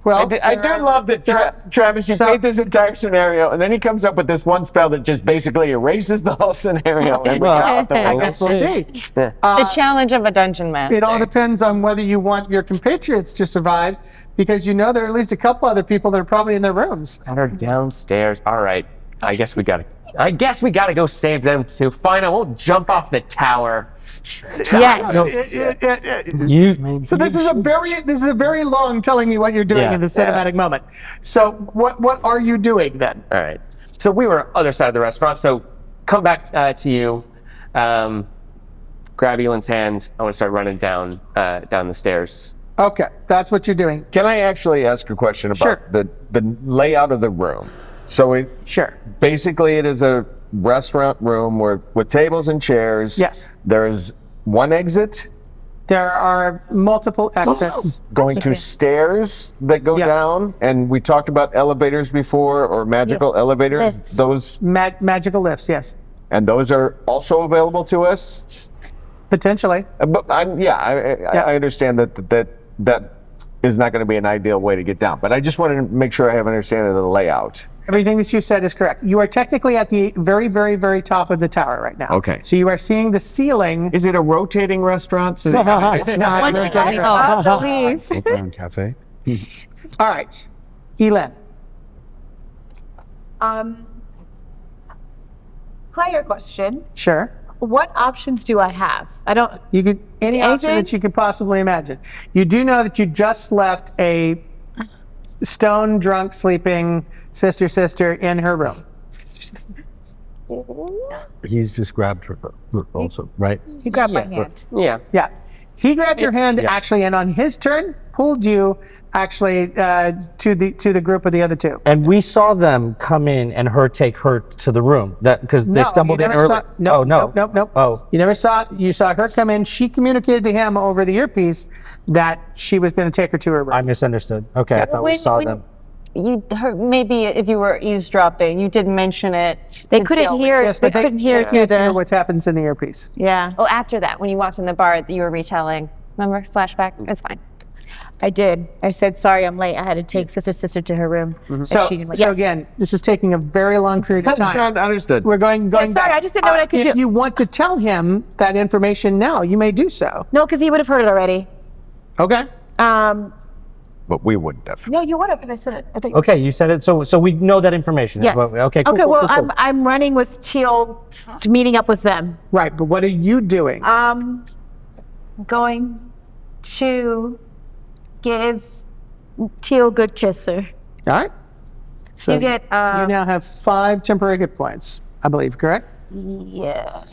Well, I do love that Travis just made this entire scenario, and then he comes up with this one spell that just basically erases the whole scenario. And I guess we'll see. The challenge of a dungeon master. It all depends on whether you want your compatriots to survive, because you know there are at least a couple other people that are probably in their rooms. And are downstairs. All right. I guess we gotta go save them too. Fine, I won't jump off the tower. Yes. So this is a very long telling me what you're doing in the cinematic moment. So what are you doing then? All right. So we were other side of the restaurant. So come back to you. Grab Eelyn's hand. I want to start running down the stairs. Okay, that's what you're doing. Can I actually ask a question about the layout of the room? So basically it is a restaurant room with tables and chairs. Yes. There's one exit. There are multiple exits. Going to stairs that go down, and we talked about elevators before, or magical elevators. Lifts. Those magical lifts, yes. And those are also available to us. Potentially. But I understand that is not going to be an ideal way to get down. But I just wanted to make sure I have an understanding of the layout. Everything that you said is correct. You are technically at the very, very, very top of the tower right now. Okay. So you are seeing the ceiling. Is it a rotating restaurant? So It's not a rotating restaurant. Cafe. All right. Eelynn. Player question. Sure. What options do I have? You could any option that you could possibly imagine. You do know that you just left a stone drunk sleeping sister in her room. He's just grabbed her also, right? He grabbed my hand. Yeah. Yeah. He grabbed your hand actually, and on his turn pulled you actually to the group of the other two. And we saw them come in and take her to the room because they stumbled in early. No. Oh, you saw her come in. She communicated to him over the earpiece that she was going to take her to her room. I misunderstood. Okay, I thought we saw them. You heard, maybe if you were eavesdropping, you did mention it. They couldn't hear. Yes, but they couldn't hear can't hear what happens in the earpiece. Yeah. Oh, after that, when you walked in the bar, you were retelling. Remember, flashback. It's fine. I did. I said, sorry, I'm late. I had to take sister to her room. So again, this is taking a very long period of time. Understood. We're going sorry, back. I just didn't know what I could do. If you want to tell him that information now, you may do so. No, because he would have heard it already. Okay. But we wouldn't have. No, you would have, because I said it. I think. Okay, you said it. So we know that information. Yes. Okay. Cool, Okay. cool, Well, cool. I'm running with Teal, meeting up with them. Right, but what are you doing? Going to give Teal a good kisser. All right. So you get. you now have 5 temporary hit points, I believe, correct? Yeah.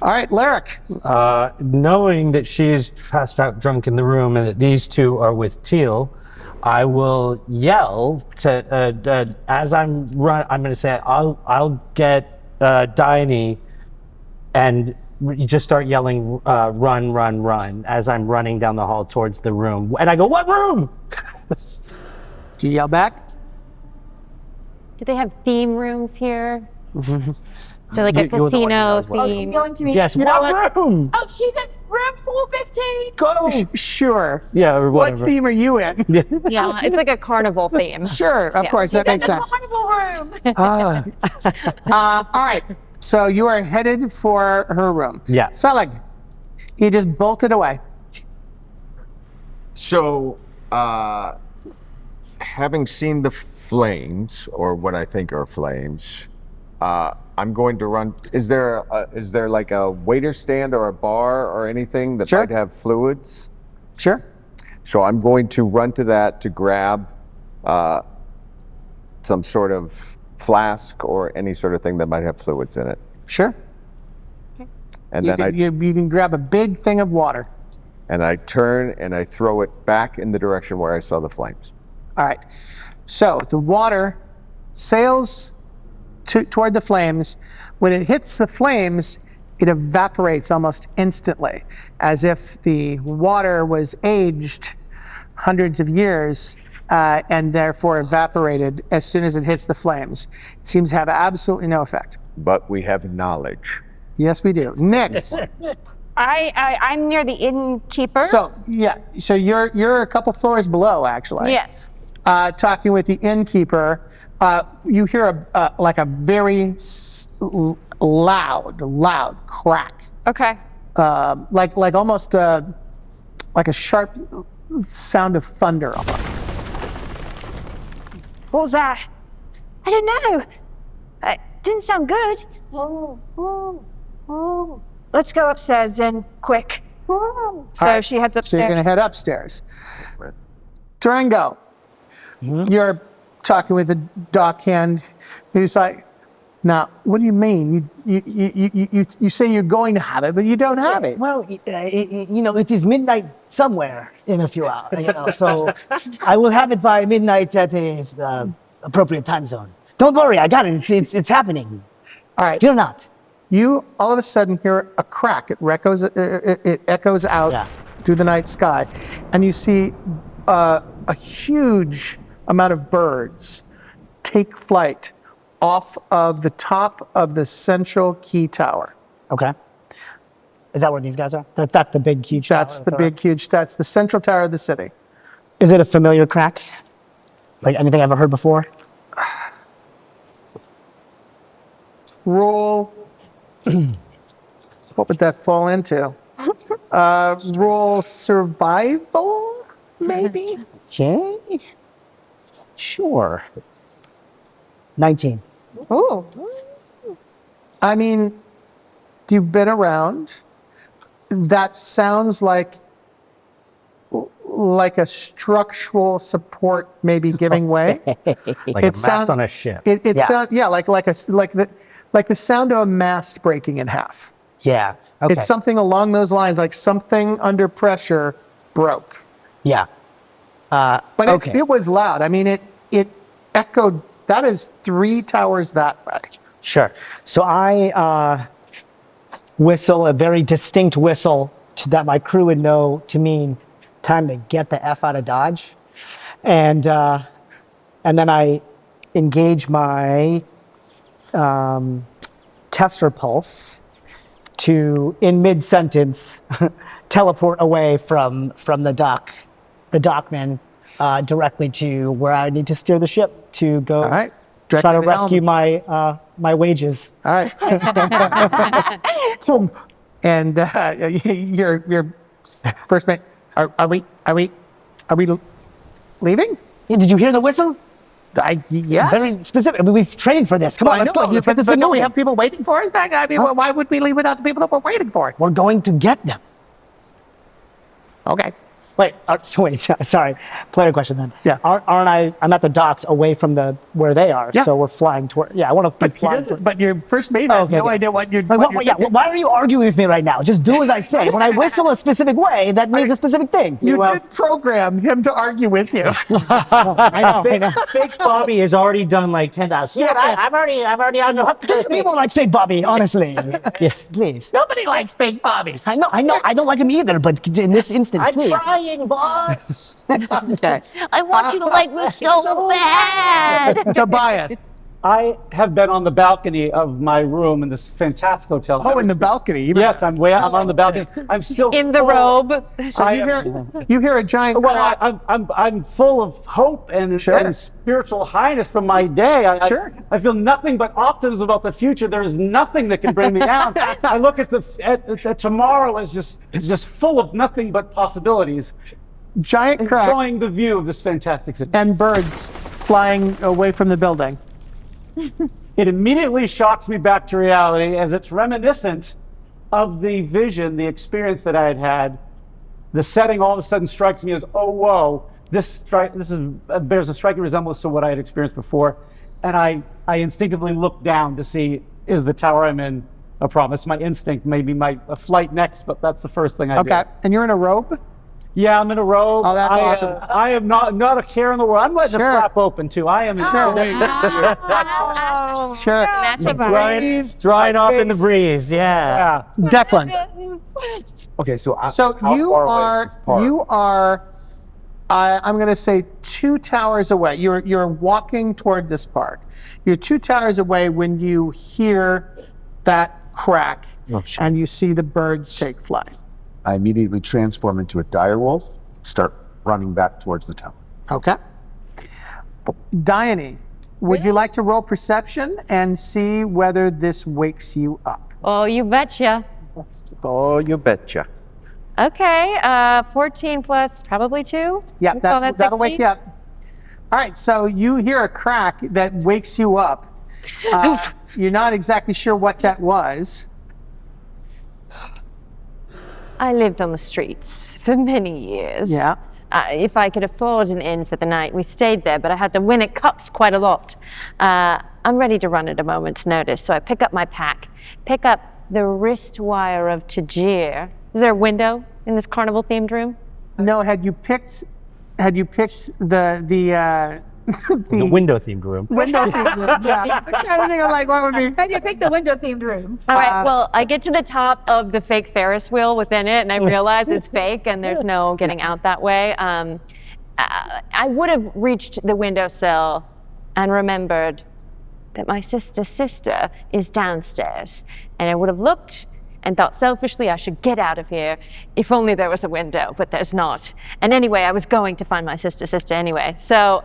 All right, Laric. Knowing that she's passed out drunk in the room and that these two are with Teal, I will yell to as I'm going to say I'll get Diony, and you just start yelling run as I'm running down the hall towards the room, and I go, what room? Do you yell back? Do they have theme rooms here? So like a casino theme. Going to me. Yes, what room? Oh, she's in room 415. Go. Sure. Yeah, or whatever. What theme are you in? Yeah, it's like a carnival theme. Sure, of course, that makes sense. Carnival room. All right, so you are headed for her room. Yeah. Fellig, he just bolted away. So, having seen the flames, or what I think are flames, I'm going to run. Is there like a waiter stand or a bar or anything that might have fluids? Sure. So I'm going to run to that to grab some sort of flask or any sort of thing that might have fluids in it. Sure. And You then you can grab a big thing of water. I turn and I throw it back in the direction where I saw the flames. All right. So the water sails toward the flames. When it hits the flames, it evaporates almost instantly, as if the water was aged hundreds of years and therefore evaporated as soon as it hits the flames. It seems to have absolutely no effect. But we have knowledge. Yes, we do. Next. I'm near the innkeeper. So you're a couple floors below, actually. Yes. Talking with the innkeeper, you hear a very loud crack. Okay. Like almost like a sharp sound of thunder almost. What was that? I don't know. It didn't sound good. Let's go upstairs then, quick. So she heads So upstairs. you're going to head upstairs. Terengo, you're talking with the dockhand who's like, now, what do you mean? You say you're going to have it, but you don't have it. Well, it is midnight somewhere in a few hours, so I will have it by midnight at a appropriate time zone. Don't worry, I got it. It's happening. All right. Fear not. You all of a sudden hear a crack. It echoes out through the night sky, and you see a huge amount of birds take flight off of the top of the central key tower. Okay. Is that where these guys are? That's the big, huge tower? That's the central tower of the city. Is it a familiar crack? Like anything I've ever heard before? Roll. What would that fall into? Roll survival, maybe? Okay. Sure. 19. Ooh. I mean, you've been around. That sounds like a structural support maybe giving way. Like a mast on a ship. It sounds like the sound of a mast breaking in half. Yeah. Okay. It's something along those lines, like something under pressure broke. Yeah. But okay. it was loud. I mean, it echoed. That is 3 towers that way. Sure. So I whistle a very distinct whistle that my crew would know to mean time to get the F out of Dodge. And then I engage my tester pulse to, in mid-sentence, teleport away from the dockman directly to where I need to steer the ship to go try to rescue my wages. All right. And your first mate, are we leaving? Yeah, did you hear the whistle? Yes. Very specific. I mean, we've trained for this. Come on, let's go. Let's get this But don't we moving. have people waiting for us back? I mean, why would we leave without the people that we're waiting for? We're going to get them. Okay. Wait, sorry. Player question then. Yeah. I'm at the docks away from where they are, Yeah. so we're flying toward, I want to fly. But your first mate has no idea what you're Why are you arguing with me right now? Just do as I say. When I whistle a specific way, that means a specific thing. You did program him to argue with you. I know. Fake Bobby has already done like 10,000. Yeah, I've already unhooked this. People like fake Bobby, honestly. Yeah, please. Nobody likes fake Bobby. I know. I don't like him either, but in this instance, I'm please. trying, boss. Okay. I want you to like me so bad. Tobiath. I have been on the balcony of my room in this fantastic hotel. Oh, in the balcony. Yes, I'm on the balcony. I'm still In the full- robe. So you hear a giant Well, crack. I'm full of hope and spiritual highness from my day. I feel nothing but optimism about the future. There is nothing that can bring me down. I look at at tomorrow as just full of nothing but possibilities. Giant crack. Enjoying the view of this fantastic city. And birds flying away from the building. It immediately shocks me back to reality as it's reminiscent of the vision, the experience that I had had. The setting all of a sudden strikes me as, oh, whoa, this bears a striking resemblance to what I had experienced before. and I instinctively look down to see, is the tower I'm in a problem? It's my instinct, maybe a flight next, but that's the first thing I do. Okay. And you're in a robe? Yeah, I'm in a robe. Oh, that's awesome. I am not a care in the world. I'm letting the flap open too. I am Sure. Drying off in the breeze. Yeah. Declyn. Okay, so you are I'm going to say 2 towers away. You're walking toward this park. You're 2 towers away when you hear that crack and you see the birds take flight. I immediately transform into a dire wolf, start running back towards the tower. Okay. Diony, would you like to roll perception and see whether this wakes you up? Oh, you betcha. Oh, you betcha. Okay, 14 plus probably 2. Yeah, Let's call that that'll wake 16. you up. All right, so you hear a crack that wakes you up. You're not exactly sure what that was. I lived on the streets for many years. Yeah. If I could afford an inn for the night, we stayed there, but I had to win at cups quite a lot. I'm ready to run at a moment's notice, so I pick up my pack, pick up the wrist wire of Tajir. Is there a window in this carnival-themed room? No, had you picked The window-themed room. window thing? Yeah. I'm trying to think of like what would be. Had you picked the window-themed room? All right, well, I get to the top of the fake Ferris wheel within it, and I realize it's fake, and there's no getting out that way. I would have reached the windowsill and remembered that my sister's sister is downstairs, and I would have looked and thought selfishly I should get out of here if only there was a window, but there's not. And anyway, I was going to find my sister anyway. So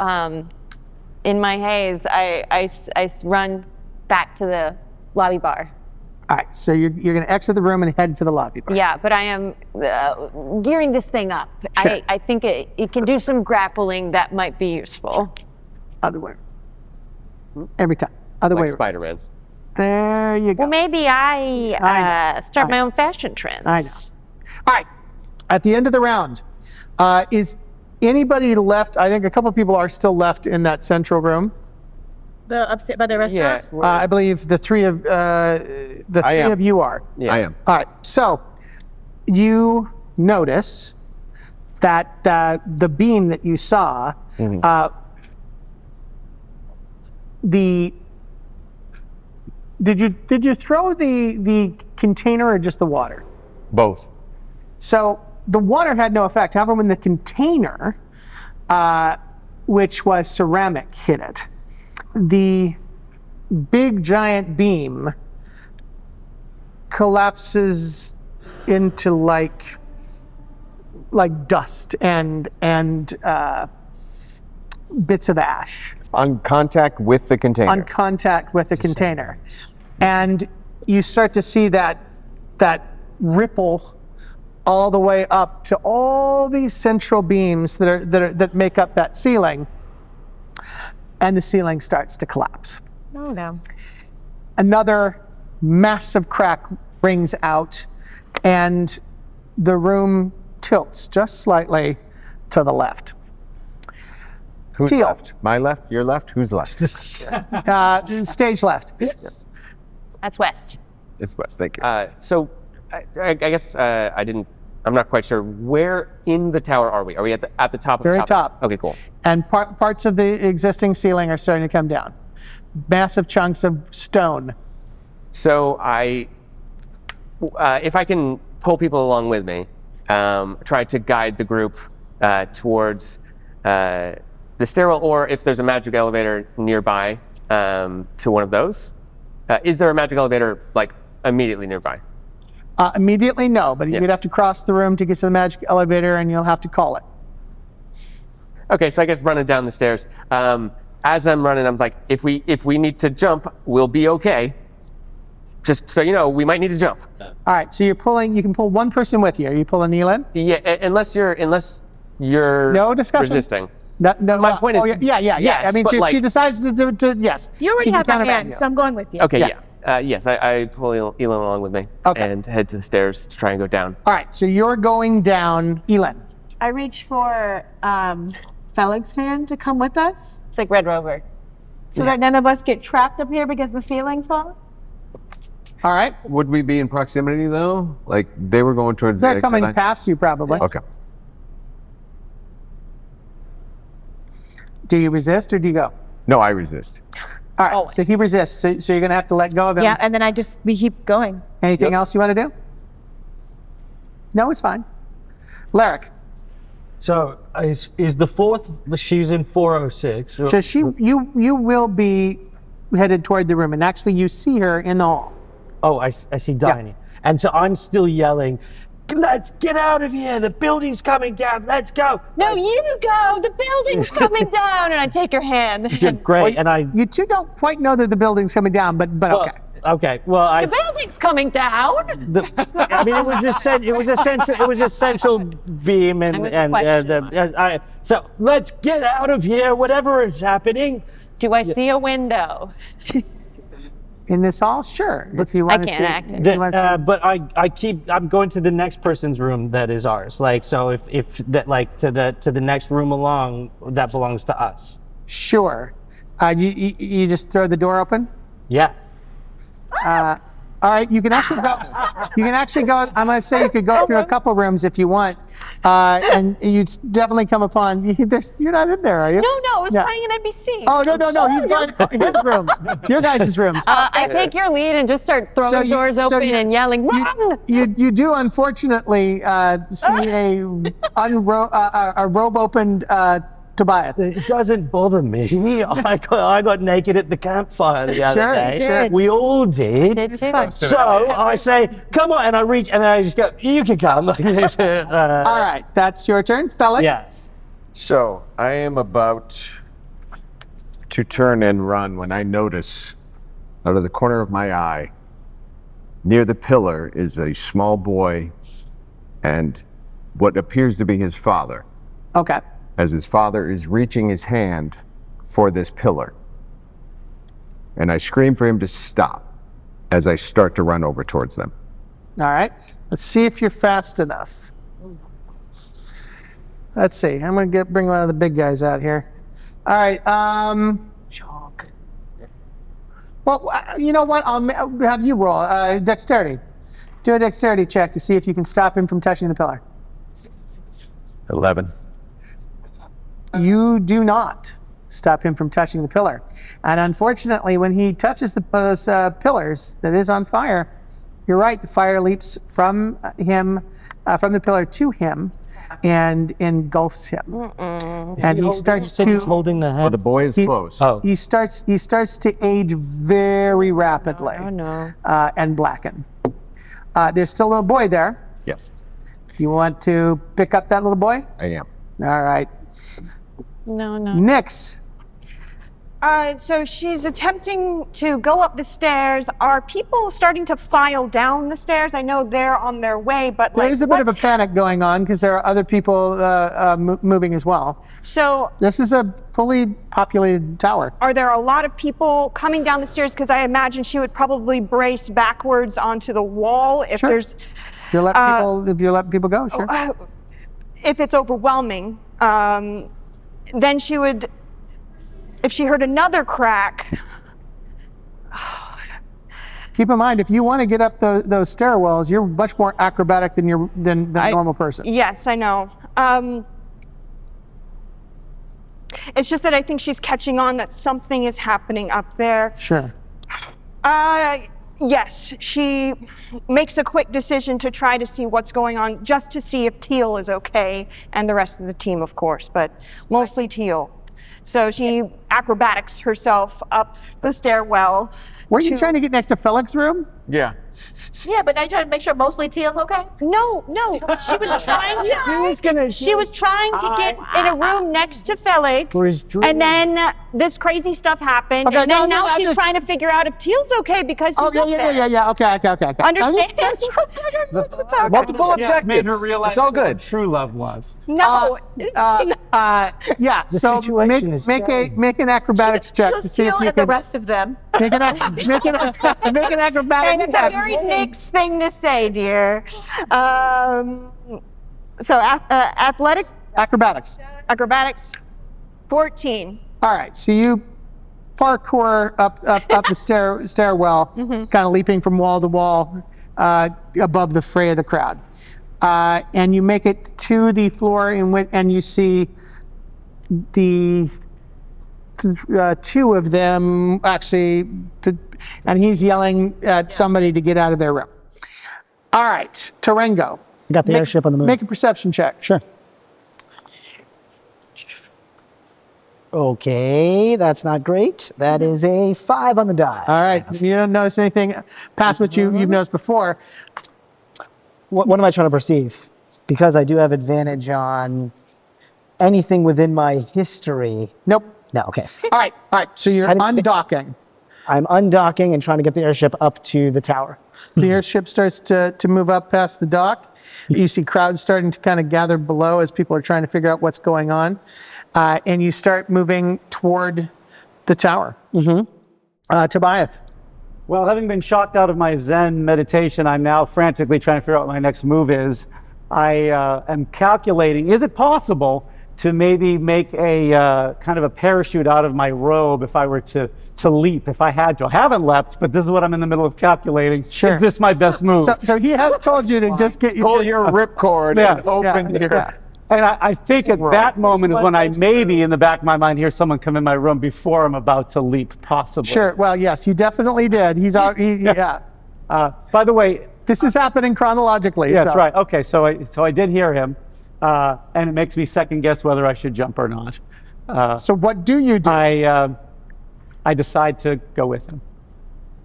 in my haze, I run back to the lobby bar. All right, so you're going to exit the room and head for the lobby bar. Yeah, but I am gearing this thing up. Sure. I think it can do some grappling that might be useful. Other way. Every time. Other Like way. Spider-Man. There you go. Well, maybe I start my own fashion trends. I know. All right. At the end of the round, is anybody left? I think a couple people are still left in that central room. The upstairs by the restaurant? Yeah. I believe the three of you are. Yeah. I am. All right. So you notice that the beam that you saw, did you throw the container or just the water? Both. So the water had no effect. However, when the container, which was ceramic, hit it, the big giant beam collapses into like dust and bits of ash. On contact with the container. On contact with the container. And you start to see that ripple all the way up to all these central beams that make up that ceiling. And the ceiling starts to collapse. Oh, no. Another massive crack rings out, and the room tilts just slightly to the left. Who's Teal. left? My left? Your left? Who's left? Stage left. That's West. It's West. Thank you. So I guess I'm not quite sure. Where in the tower are we? Are we at the top of Very the top. Okay, cool. And parts of the existing ceiling are starting to come down. Massive chunks of stone. So if I can pull people along with me, try to guide the group towards the stairwell, or if there's a magic elevator nearby, to one of those. Is there a magic elevator like immediately nearby? Immediately, no, but you'd have to cross the room to get to the magic elevator, and you'll have to call it. Okay, so I guess running down the stairs. As I'm running, I'm like, if we need to jump, we'll be okay. Just so you know, we might need to jump. All right, so you can pull one person with you. Are you pulling Eelynn? Yeah, unless you're No discussion. resisting. No, My point is, yeah. yes, I mean, but she decides to yes. You already she can have my countermand hand, you. so I'm going with you. Okay, Yeah. yeah. Yes, I pull Eelynn along with me and head to the stairs to try and go down. All right, so you're going down, Eelynn. I reach for Fellig's hand to come with us. It's like Red Rover. so that none of us get trapped up here because the ceiling's falling? All right. Would we be in proximity though? Like they were going towards the They're exit? coming past you probably. Okay. Do you resist or do you go? No, I resist. All right. So he resists. So you're going to have to let go of him. Yeah, and then we keep going. Anything else you want to do? No, it's fine. Laric. So is the fourth? She's in 406. So you will be headed toward the room, and actually you see her in the hall. Oh, I see Diony. And so I'm still yelling, let's get out of here. The building's coming down. Let's go. No, you go. The building's coming down. And I take your hand. Great. You two don't quite know that the building's coming down, but okay. Okay. Well, the building's coming down. I mean, it was a central beam, so let's get out of here. Whatever is happening. Do I see a window? In this hall, sure. If you want to see. I can't act. But I'm going to the next person's room that is ours. Like, so if that, like, to the next room along that belongs to us. Sure. You just throw the door open? Yeah. All right, you can actually go. I'm going to say you could go through a couple rooms if you want, and you'd definitely come upon. You're not in there, are you? No, I was playing an NBC. Oh no! He's going his rooms, your guys' rooms. I take your lead and just start throwing doors open and yelling, "Run!" You do unfortunately see a robe opened. Tobiath. It doesn't bother me. I got naked at the campfire the other day. Sure. We all did. So I say, come on, and I reach, and then I just go, you can come. All right, that's your turn, Fellig. Yeah. So I am about to turn and run when I notice out of the corner of my eye, near the pillar is a small boy and what appears to be his father. Okay. As his father is reaching his hand for this pillar. And I scream for him to stop as I start to run over towards them. All right, let's see if you're fast enough. Let's see, I'm gonna bring one of the big guys out here. All right, well, you know what, I'll have you roll dexterity. Do a dexterity check to see if you can stop him from touching the pillar. 11. You do not stop him from touching the pillar. And unfortunately, when he touches those pillars that is on fire, you're right, the fire leaps from him, from the pillar to him and engulfs him. And he starts to holding the head. Well, the boy is close. Oh. He starts to age very rapidly. Oh no. And blacken. There's still a little boy there. Yes, Do you want to pick up that little boy? I am. All right. No. Nyx. So she's attempting to go up the stairs. Are people starting to file down the stairs? I know they're on their way, but There is a bit of a panic going on because there are other people moving as well. So This is a fully populated tower. are there a lot of people coming down the stairs? Because I imagine she would probably brace backwards onto the wall if Sure. there's If you let people go, sure. if it's overwhelming. Then she would, if she heard another crack. Keep in mind, if you want to get up those stairwells, you're much more acrobatic than a normal person. Yes, I know. It's just that I think she's catching on that something is happening up there. Sure. Yes, she makes a quick decision to try to see what's going on, just to see if Teal is okay, and the rest of the team, of course, but mostly Teal. So she acrobatics herself up the stairwell. Were you trying to get next to Fellig's room? Yeah. Yeah, but I try to make sure mostly Teal's okay. No. She was trying to. She was trying to get in a room next to Fellig, For his dream. and then this crazy stuff happened, Okay, and then no, now I'm she's just- trying to figure out if Teal's okay because she's Oh, up there. yeah. Okay. Understand? Multiple Made objectives. her realize It's all what good. true love was. No. Yeah. The So situation is make an acrobatics check to see if you and the can rest of them. make an acrobatics And it's a check. very mixed thing to say, dear. So athletics, Acrobatics. acrobatics, 14. All right. So you parkour up the stairwell, kind of leaping from wall to wall above the fray of the crowd. And you make it to the floor and you see the two of them actually, and he's yelling at somebody to get out of their room. All right, Terengo. Got the airship on the move. Make a perception check. Sure. Okay, that's not great. That is a 5 on the die. All right, you don't notice anything past what you've noticed before. What am I trying to perceive? Because I do have advantage on anything within my history. Nope. No, okay. All right. So you're undocking. I'm undocking and trying to get the airship up to the tower. The airship starts to move up past the dock. You see crowds starting to kind of gather below as people are trying to figure out what's going on. And you start moving toward the tower. Tobiath. Well, having been shocked out of my Zen meditation, I'm now frantically trying to figure out what my next move is. I am calculating, is it possible to maybe make a kind of a parachute out of my robe if I were to leap, if I had to? I haven't leapt, but this is what I'm in the middle of calculating. Sure. Is this my best move? So he has told you to just get pull your ripcord and open your... And I think at that moment is when I maybe in the back of my mind hear someone come in my room before I'm about to leap, possibly. Sure. Well, yes, you definitely did. Yeah. By the way, this is happening chronologically. Yes, right. Okay, so I did hear him, and it makes me second guess whether I should jump or not. So what do you do? I decide to go with him.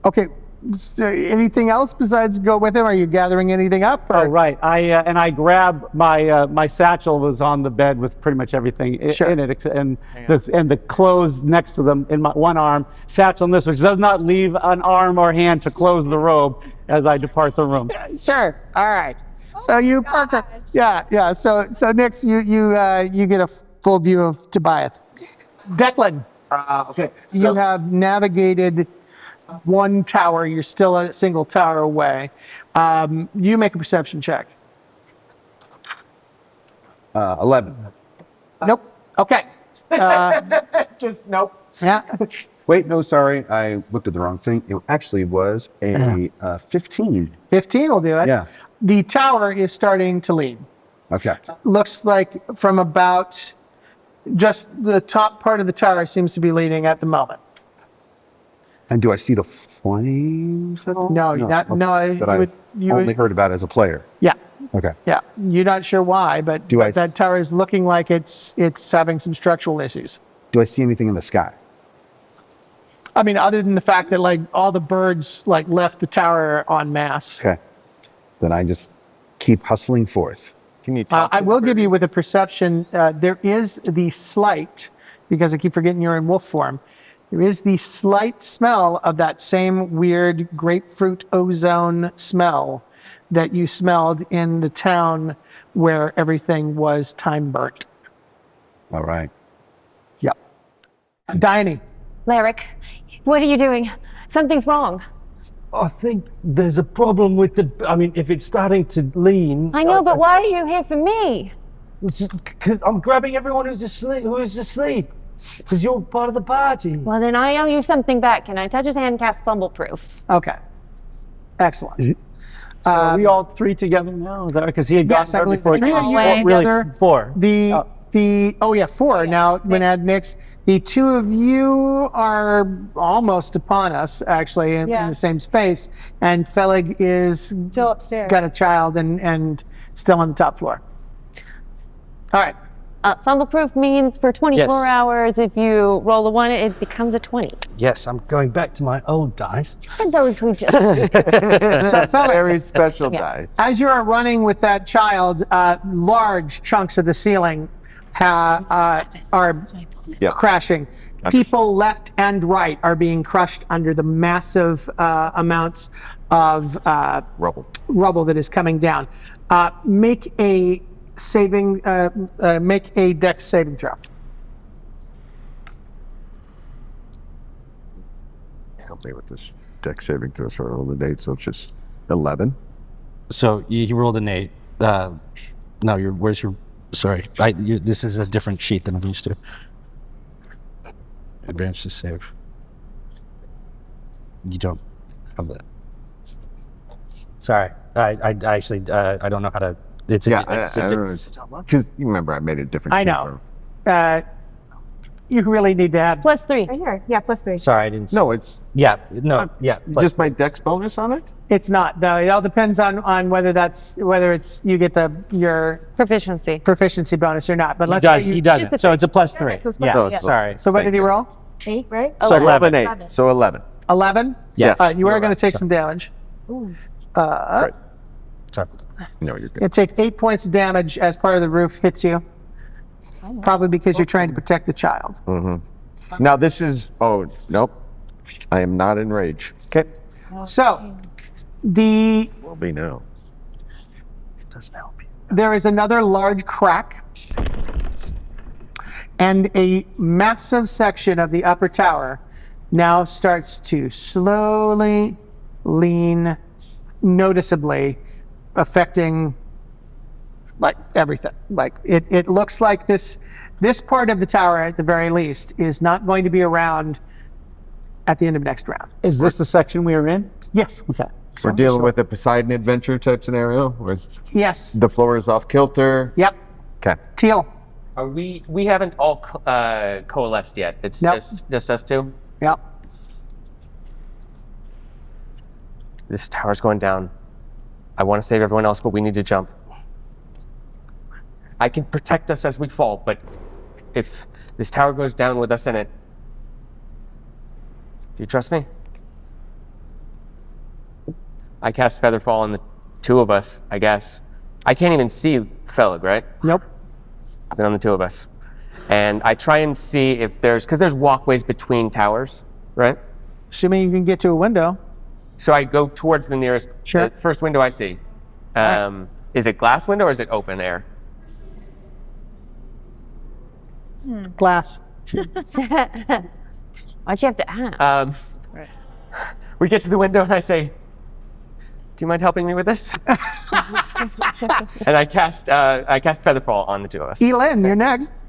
Okay. So anything else besides go with him? Are you gathering anything up? Or? Oh, right. I grab my satchel was on the bed with pretty much everything in it, and the clothes next to them in my one arm, satchel in this, which does not leave an arm or hand to close the robe as I depart the room. Sure. All right. So you Parker. Yeah. So next you get a full view of Tobiath. Declyn. Okay. You have navigated one tower. You're still a single tower away. You make a perception check. 11. Nope. Okay. Just nope. Yeah. Wait, no, sorry. I looked at the wrong thing. It actually was a 15. 15 will do it. Yeah. The tower is starting to lean. Okay. Looks like from about just the top part of the tower seems to be leaning at the moment. And do I see the flames at all? No, not, okay. no. That you only heard about as a player. Yeah. Okay. Yeah. You're not sure why, but that tower is looking like it's having some structural issues. Do I see anything in the sky? I mean, other than the fact that like all the birds like left the tower en masse. Okay. Then I just keep hustling forth. Can you I will give you with a perception, there is the slight, because I keep forgetting you're in wolf form, there is the slight smell of that same weird grapefruit ozone smell that you smelled in the town where everything was time burnt. All right. Yep. Diony. Laric, what are you doing? Something's wrong. I think there's a problem with if it's starting to lean. I know, but why are you here for me? Because I'm grabbing everyone who's asleep. Because you're part of the party. Well, then I owe you something back. Can I touch his hand, cast fumble proof? Okay. Excellent. So are we all three together now? Is that because he had gotten there before? Three of you Really, 4. Four. Now, when add Nick's, the two of you are almost upon us, actually, in the same space. And Fellig is Still upstairs. got a child and still on the top floor. All right. Fumble proof means for 24 hours, if you roll a 1, it becomes a 20. Yes, I'm going back to my old dice. For those who just... So, Fellig, very special die. as you are running with that child, large chunks of the ceiling are crashing. People left and right are being crushed under the massive amounts of rubble that is coming down. Make a dex saving throw. Help me with this dex saving throw. So I rolled an 8, so it's just 11. So you rolled an 8. No, where's your? Sorry, this is a different sheet than I'm used to. Advance to save. You don't have that. Sorry, I actually I don't know how to. It's Yeah, it's I don't know. Because you remember I made a different I sheet know. for- You really need to have. +3. Right here. Yeah, +3. Sorry, I didn't. No, it's Yeah. just my dex bonus on it? It's not. No, it all depends on whether it's you get your Proficiency. proficiency bonus or not. But let's say He doesn't. So it's a +3. It's a Yeah. +3, yeah. Sorry. So what did he roll? 8, right? So 11. 8. So 11. 11. Yes. All right, you are going to take some damage. Sorry. No, you're good. You take 8 points of damage as part of the roof hits you. Probably because you're trying to protect the child. Now this is, oh, nope. I am not in rage. Okay. So, Will be now. there is another large crack, and a massive section of the upper tower now starts to slowly lean noticeably, affecting like everything. Like it looks like this part of the tower, at the very least, is not going to be around at the end of next round. Is this the section we are in? Yes. Okay. We're dealing with a Poseidon adventure type scenario where Yes. the floor is off kilter. Yep. Okay. Teal. Are we haven't all coalesced yet. It's Nope. just us two. Yep. This tower's going down. I want to save everyone else, but we need to jump. I can protect us as we fall, but if this tower goes down with us in it, do you trust me? I cast Featherfall on the two of us, I guess. I can't even see Fellig, right? Nope. Then on the two of us. And I try and see if because there's walkways between towers, right? Assuming you can get to a window. So I go towards the nearest, Sure. the first window I see. Is it glass window or is it open air? Glass. Why'd you have to ask? We get to the window and I say, do you mind helping me with this? And I cast Featherfall on the two of us. Eelynn, you're next.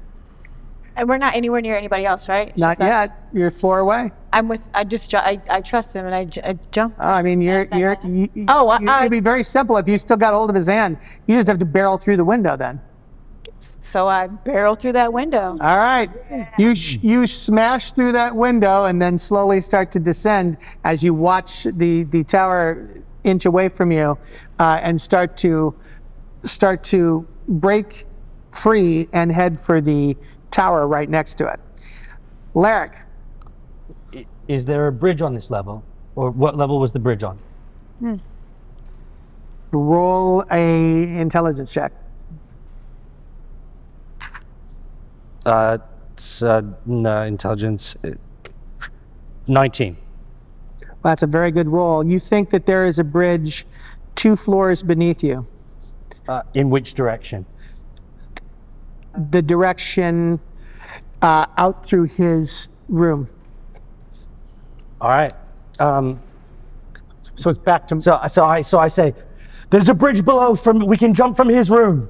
And we're not anywhere near anybody else, right? It's Not just us. yet. You're floor away. I trust him and I jump. I mean, it'd be very simple if you still got hold of his hand. You just have to barrel through the window then. So I barrel through that window. All right. You smash through that window and then slowly start to descend as you watch the tower inch away from you and start to break free and head for the tower right next to it. Laric. Is there a bridge on this level? Or what level was the bridge on? Roll a intelligence check. It's intelligence 19. That's a very good roll. You think that there is a bridge 2 floors beneath you. In which direction? The direction out through his room. All right. So it's back to. So I say, there's a bridge below. We can jump from his room.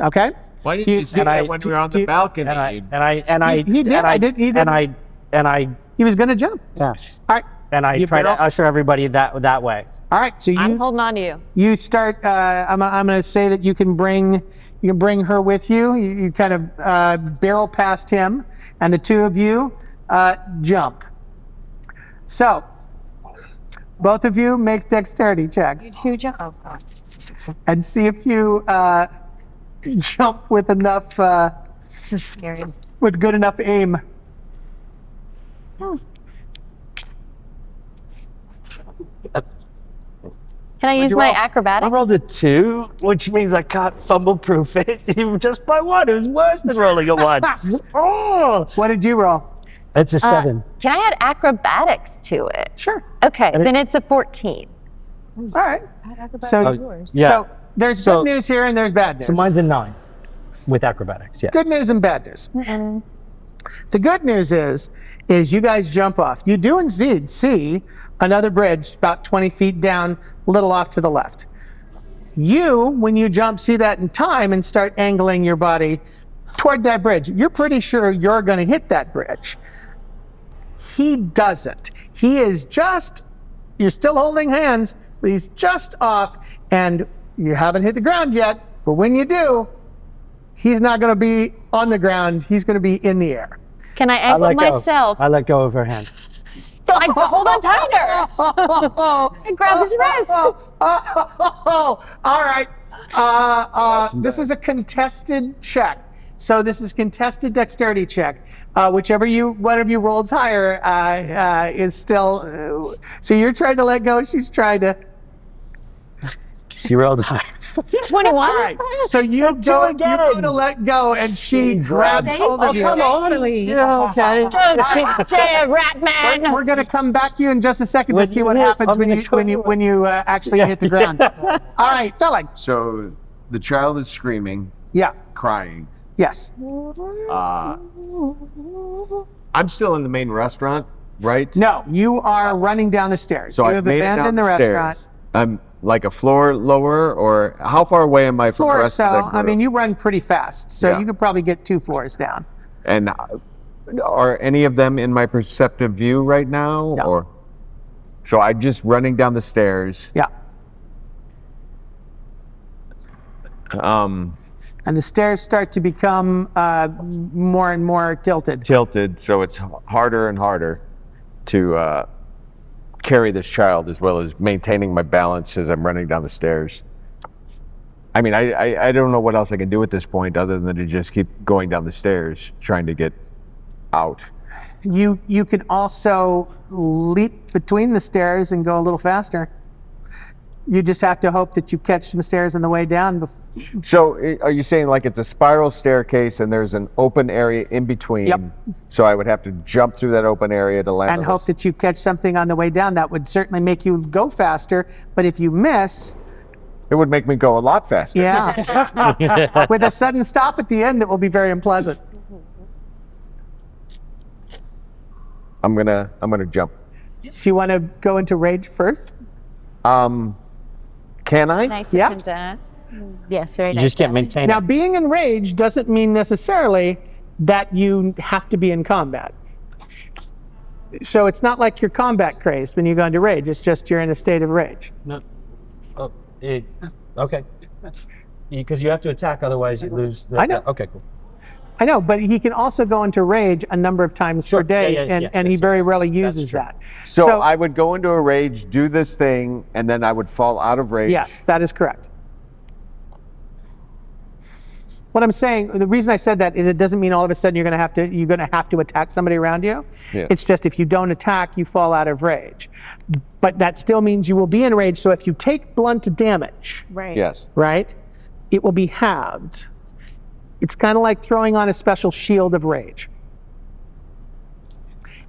Okay. Why didn't you say that when we were on the balcony? He did. He was going to jump. Yeah. All right. And I try to usher everybody that way. All right. So I'm holding on to you. You start. I'm going to say that you can bring her with you. You kind of barrel past him, and the two of you jump. So, both of you make dexterity checks Who jump? and see if you jump with enough, This is scary. with good enough aim. Can I use my acrobatics? I rolled a 2, which means I can't fumble-proof it even just by 1. It was worse than rolling a 1. Oh! What did you roll? It's a 7. Can I add acrobatics to it? Sure. Okay, And then it's- it's a 14. All right. So, Yeah. so there's good news here and there's bad news. So mine's a 9 with acrobatics, yeah. Good news and bad news. The good news is you guys jump off. You do indeed see another bridge about 20 feet down, a little off to the left. You, when you jump, see that in time and start angling your body toward that bridge. You're pretty sure you're going to hit that bridge. He doesn't. He is just, you're still holding hands, but he's just off, and you haven't hit the ground yet, but when you do, he's not going to be on the ground. He's going to be in the air. Can I angle myself? I let go of her hand. I hold on tighter. And grab his wrist. All right. This is a contested check. So this is contested dexterity check. Whichever one of you rolls higher is still. So you're trying to let go. She's trying to. She rolled high. 21. All right. So you go to let go, and she grabs hold of you. Come on. Yeah, okay. Don't you dare, rat man. We're going to come back to you in just a second to see what happens when you actually hit the ground. All right, Fellig. So the child is screaming, Yeah. crying. Yes. I'm still in the main restaurant, right? No, you are running down the stairs. So you I've have made it abandoned down the stairs. restaurant. I'm like a floor lower, or how far away am I from the Floor, rest of so the group? I mean, you run pretty fast, so Yeah. you could probably get 2 floors down. And are any of them in my perceptive view right now? No. Or so I'm just running down the stairs. Yeah. And the stairs start to become more and more tilted. Tilted, so it's harder and harder to carry this child, as well as maintaining my balance as I'm running down the stairs. I mean, I don't know what else I can do at this point other than to just keep going down the stairs, trying to get out. You can also leap between the stairs and go a little faster. You just have to hope that you catch some stairs on the way down. So are you saying like it's a spiral staircase and there's an open area in between? Yep. So I would have to jump through that open area to land And on hope this. that you catch something on the way down. That would certainly make you go faster. But if you miss, It would make me go a lot faster. yeah, with a sudden stop at the end, that will be very unpleasant. I'm gonna jump. Do you want to go into rage first? Can I? Nice Yeah. contest. Yes, very You nice. just can't maintain Now, it. being in rage doesn't mean necessarily that you have to be in combat. So it's not like you're combat crazed when you go into rage. It's just you're in a state of rage. No. Oh, okay. Because you have to attack, otherwise you lose. I know. Okay, cool. I know, but he can also go into rage a number of times per day, and he very rarely uses true. that. So I would go into a rage, do this thing, and then I would fall out of rage. Yes, that is correct. What I'm saying, the reason I said that is it doesn't mean all of a sudden you're going to have to attack somebody around you. Yeah. It's just if you don't attack, you fall out of rage. But that still means you will be in rage. So if you take blunt damage, Right. Yes. right, it will be halved. It's kind of like throwing on a special shield of rage.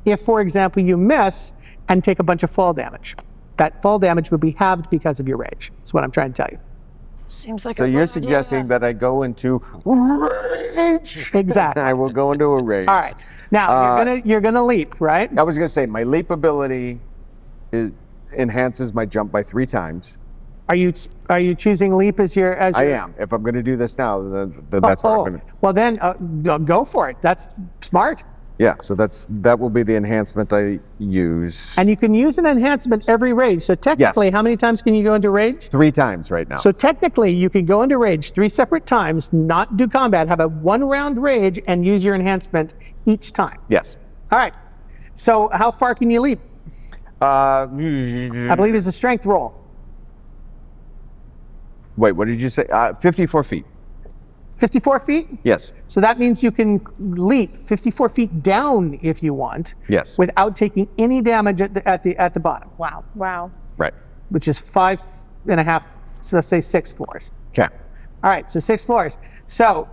If, for example, you miss and take a bunch of fall damage, that fall damage would be halved because of your rage. That's what I'm trying to tell you. Seems like So you're suggesting that I go into rage? Exactly. I will go into a rage. All right. Now you're gonna leap, right? I was gonna say my leap ability enhances my jump by 3 times. Are you choosing leap as your? I am. If I'm gonna do this now, then that's what I'm gonna. Well, then go for it. That's smart. Yeah. So that will be the enhancement I use. And you can use an enhancement every rage. So technically, how many times can you go into rage? 3 times right now. So technically, you can go into rage 3 separate times, not do combat, have a 1-round rage, and use your enhancement each time. Yes. All right. So how far can you leap? I I believe it's a strength roll. Wait, what did you say? 54 feet. 54 feet? Yes. So that means you can leap 54 feet down if you want. Yes. Without taking any damage at the bottom. Wow. Wow. Right. Which is 5.5, so let's say 6 floors. Okay. All right, so 6 floors. So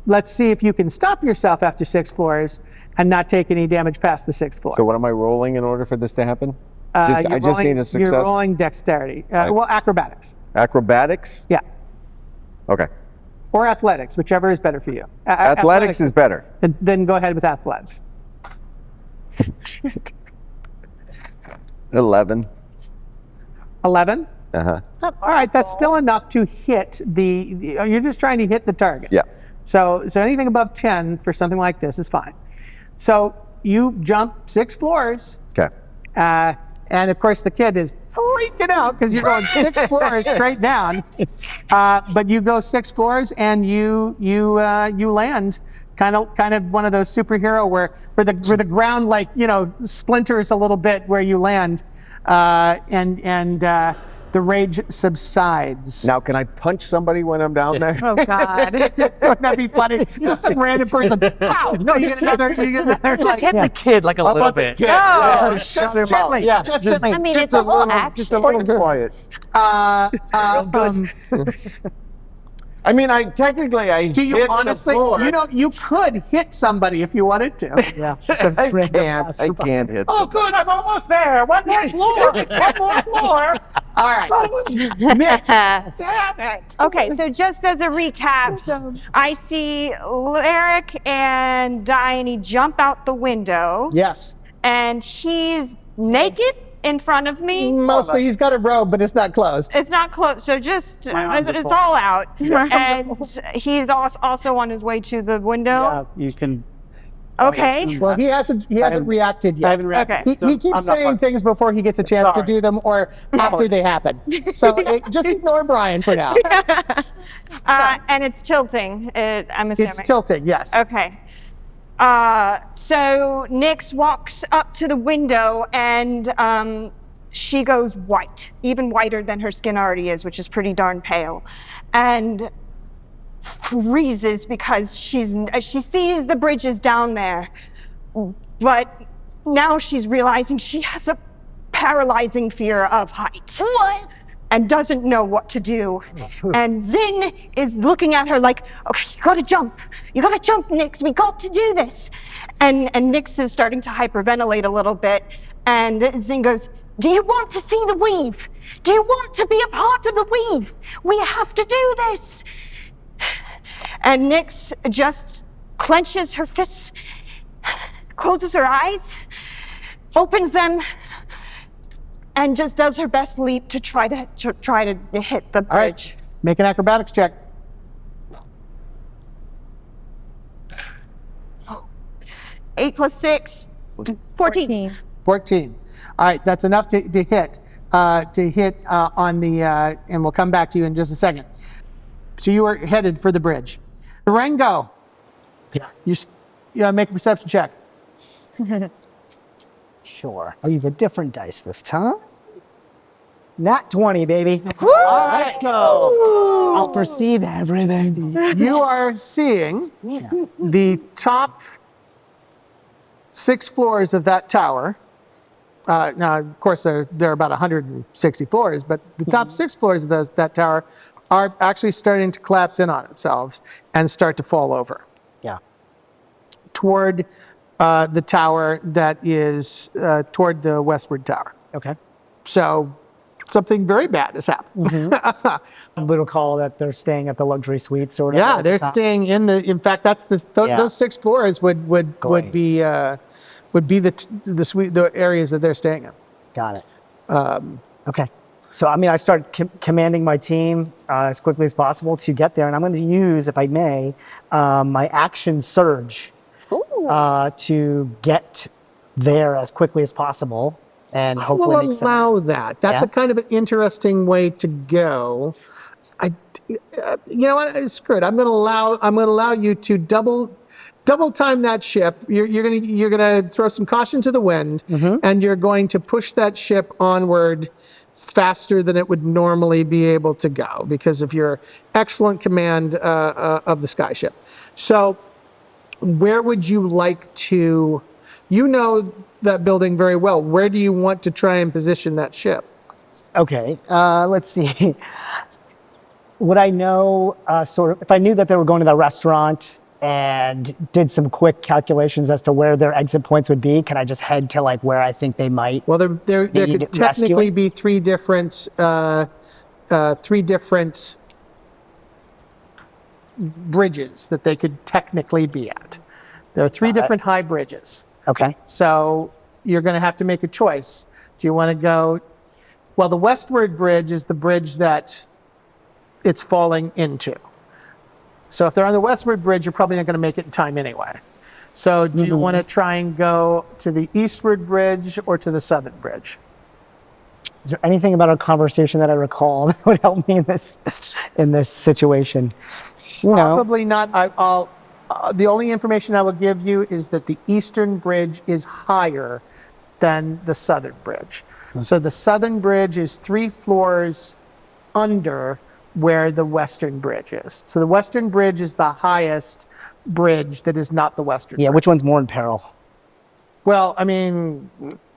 let's see if you can stop yourself after 6 floors and not take any damage past the 6th floor. So what am I rolling in order for this to happen? I just need a success. You're rolling dexterity. Well, acrobatics. Acrobatics? Yeah. Okay. Or athletics, whichever is better for you. Athletics is better. Then go ahead with athletics. 11. 11? Uh-huh. All right, that's still enough to hit you're just trying to hit the target. Yeah. So anything above 10 for something like this is fine. So you jump 6 floors. Okay. And of course, the kid is freaking out because you're going 6 floors straight down. But you go 6 floors and you land. Kind of one of those superhero where the ground splinters a little bit where you land, and the rage subsides. Now, can I punch somebody when I'm down there? Oh God. Wouldn't that be funny? Just some random person. Pow! No, you get another. Just hit the kid like a little bit. Just gently. Yeah, Just gently. I mean, it's a whole action. Just a little quiet. I mean, I do you hit honestly? the floor. You could hit somebody if you wanted to. Yeah. I can't hit. Oh, good, I'm almost there. One more floor. One more floor. All right. Next. Damn it. Okay, so just as a recap, I see Laric and Diony jump out the window. Yes. And he's naked in front of me. Mostly, he's got a robe, but it's not closed. It's not closed, so just it's all out. And he's also on his way to the window. You can. Okay. Well, he hasn't reacted yet. I haven't reacted. Okay. He keeps saying things before he gets a chance to do them or after they happen. So just ignore Brian for now. And it's tilting, I'm assuming. It's tilting, yes. Okay. So Nyx walks up to the window and she goes white, even whiter than her skin already is, which is pretty darn pale, and freezes because she sees the bridges down there, but now she's realizing she has a paralyzing fear of height. What? And doesn't know what to do. And Zin is looking at her like, okay, you gotta jump, Nyx, we got to do this. And Nyx is starting to hyperventilate a little bit, and Zin goes, do you want to see the weave? Do you want to be a part of the weave? We have to do this. And Nyx just clenches her fists, closes her eyes, opens them, and just does her best leap to try to hit the bridge. All right. Make an acrobatics check. 8 plus 6, 14. 14. All right, that's enough to hit on the, and we'll come back to you in just a second. So you are headed for the bridge. Terengo. Yeah. You make a perception check. Sure. I'll use a different dice this time. Nat 20, baby. All right. Let's go. I'll perceive everything. You are seeing the top 6 floors of that tower. Now, of course, there are about 160 floors, but the top 6 floors of that tower are actually starting to collapse in on themselves and start to fall over. Yeah. Toward the tower that is toward the westward tower. Okay. So something very bad has happened. A little call that they're staying at the luxury suites or whatever. Yeah, they're staying in fact, that's those 6 floors would be the suite, the areas that they're staying in. Got it. Okay. So, I mean, I start commanding my team as quickly as possible to get there. And I'm going to use, if I may, my action surge to get there as quickly as possible. And hopefully we'll allow that. That's a kind of an interesting way to go. You know what? Screw it. I'm going to allow you to double time that ship. You're gonna throw some caution to the wind, and you're going to push that ship onward faster than it would normally be able to go because of your excellent command of the sky ship. So, where would you like to? You know that building very well. Where do you want to try and position that ship? Okay. Let's see. Would I know sort of if I knew that they were going to that restaurant and did some quick calculations as to where their exit points would be, can I just head to like where I think they might? Well, there could technically be three different bridges that they could technically be at. There are 3 different high bridges. Okay. So you're going to have to make a choice. Do you want to go? Well, the westward bridge is the bridge that it's falling into. So if they're on the westward bridge, you're probably not going to make it in time anyway. So do you want to try and go to the eastward bridge or to the southern bridge? Is there anything about our conversation that I recall that would help me in this situation? Probably not. I'll the only information I will give you is that the eastern bridge is higher than the southern bridge. So the southern bridge is 3 floors under where the western bridge is. So the western bridge is the highest bridge that is not the western bridge. Which one's more in peril? Well, I mean,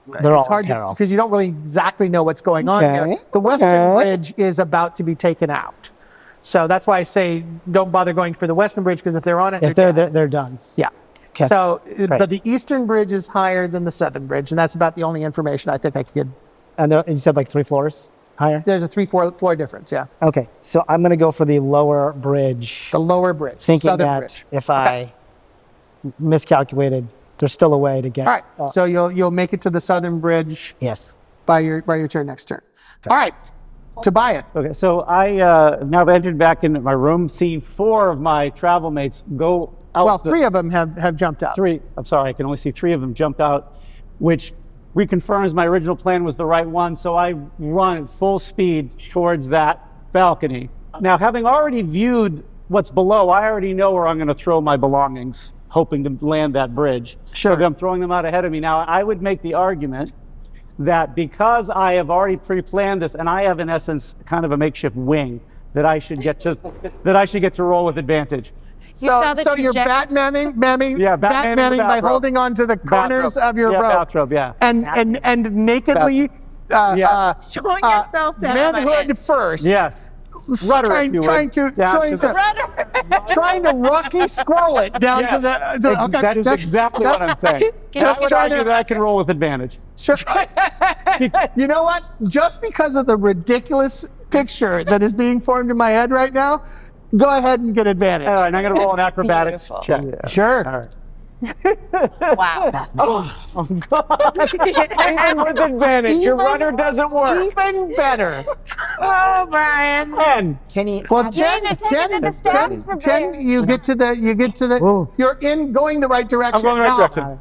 They're all it's hard in peril. because you don't really exactly know what's going on here. The western bridge is about to be taken out. So that's why I say don't bother going for the western bridge, because if they're on it, If they're done. yeah. Okay. So, Right. but the eastern bridge is higher than the southern bridge, and that's about the only information I think I could get. And you said like 3 floors higher? There's a 3-4 difference, yeah. Okay, so I'm going to go for the lower bridge. The lower bridge, Thinking southern that bridge. if I miscalculated, there's still a way to get. All right, so you'll make it to the southern bridge. Yes. By your turn next turn. All right, Tobiath. Okay, so I now have entered back into my room, seen 4 of my travel mates go out. Well, 3 of them have jumped out. 3. I'm sorry, I can only see 3 of them jump out, which reconfirms my original plan was the right one. So I run at full speed towards that balcony. Now, having already viewed what's below, I already know where I'm going to throw my belongings, hoping to land that bridge. Sure. So I'm throwing them out ahead of me. Now, I would make the argument that because I have already pre-planned this, and I have in essence kind of a makeshift wing, that I should get to roll with advantage. So you're Batmaning by holding on to the corners of your rope. Bathrobe, yeah. And nakedly Showing yourself down. manhood first. Yes. Rudder, if you would. Trying to Rocky Squirrel it down to the okay, that is exactly what I'm saying. Just I would trying argue to that I can roll with advantage. Sure. You know what? Just because of the ridiculous picture that is being formed in my head right now, go ahead and get advantage. All right, I'm going to roll an acrobatics check. Sure. All right. Wow. Oh, God. Even with advantage, your runner doesn't work. Even better. Oh, Brian. 10. Can he? Well, Jane, 10, attended to the staff for 10, you get to the, Whoa. you're going the right direction. I'm going the right Now, direction.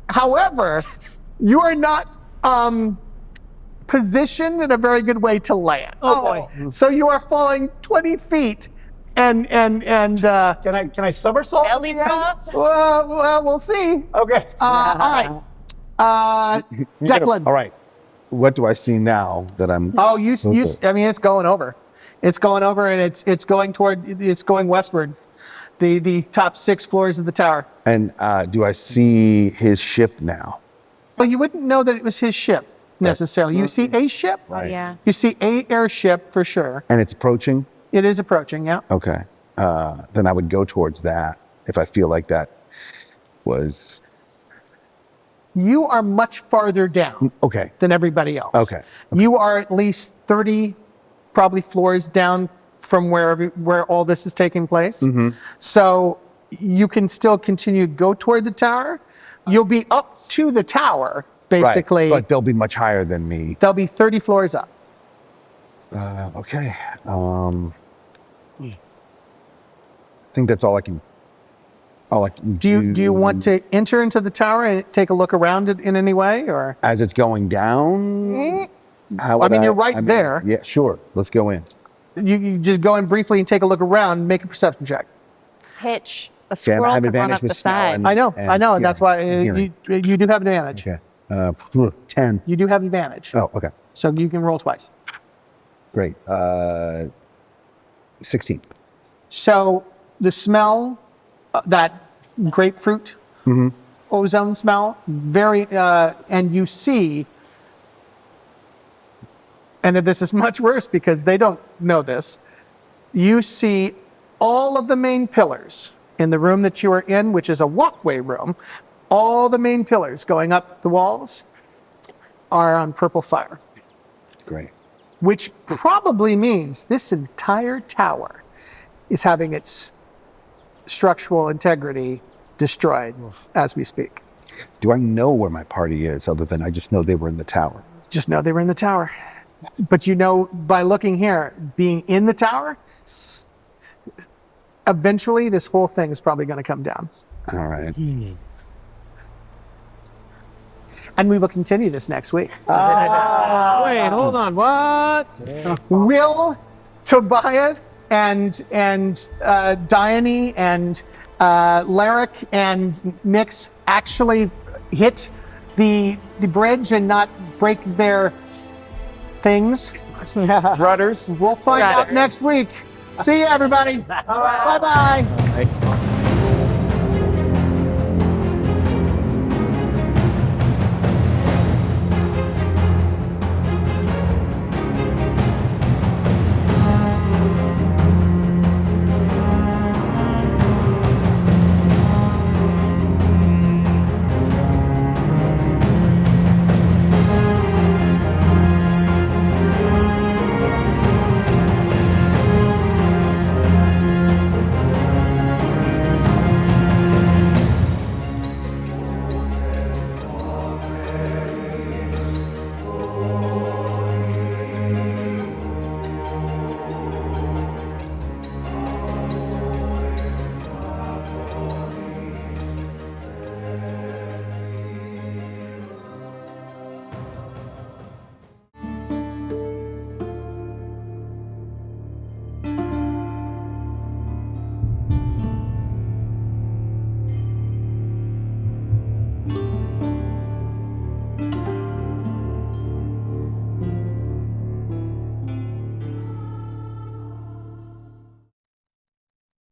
However, you are not positioned in a very good way to land. Oh, boy. So you are falling 20 feet and Can I somersault? Belly flop. well, we'll see. Okay. All right. Declyn. All right. What do I see now that I'm? Oh, I mean, it's going over. It's going over, and it's going westward. The top 6 floors of the tower. And do I see his ship now? Well, you wouldn't know that it was his ship necessarily. You see a ship. Right. Yeah. You see a airship for sure. And it's approaching? It is approaching, yeah. Okay. Then I would go towards that if I feel like that was... You are much farther down Okay. than everybody else. Okay. You are at least 30 probably floors down from where all this is taking place. So you can still continue to go toward the tower. You'll be up to the tower, basically. Right. But they'll be much higher than me. They'll be 30 floors up. Okay. I think that's all I can do. Do you want to enter into the tower and take a look around it in any way, or? As it's going down? How I would mean, you're right there. Yeah, sure. Let's go in. You just go in briefly and take a look around, make a perception check. Pitch. A Okay, I squirrel have could run advantage up the with smell side. and- I know, and that's why hearing. you do have an advantage. Okay. 10. You do have advantage. Oh, okay. So you can roll twice. Great. 16. So the smell, that grapefruit ozone smell, very, and you see, and this is much worse because they don't know this, you see all of the main pillars in the room that you are in, which is a walkway room, all the main pillars going up the walls are on purple fire. Great. Which probably means this entire tower is having its structural integrity destroyed as we speak. Do I know where my party is other than I just know they were in the tower? Just know they were in the tower. But you know, by looking here, being in the tower, eventually this whole thing is probably going to come down. All right. and we will continue this next week. Wait, hold on. What? Will Tobiath and Diony and Laric and Nyx actually hit the bridge and not break their things? Rudders. We'll find out next week. See you, everybody. Bye-bye.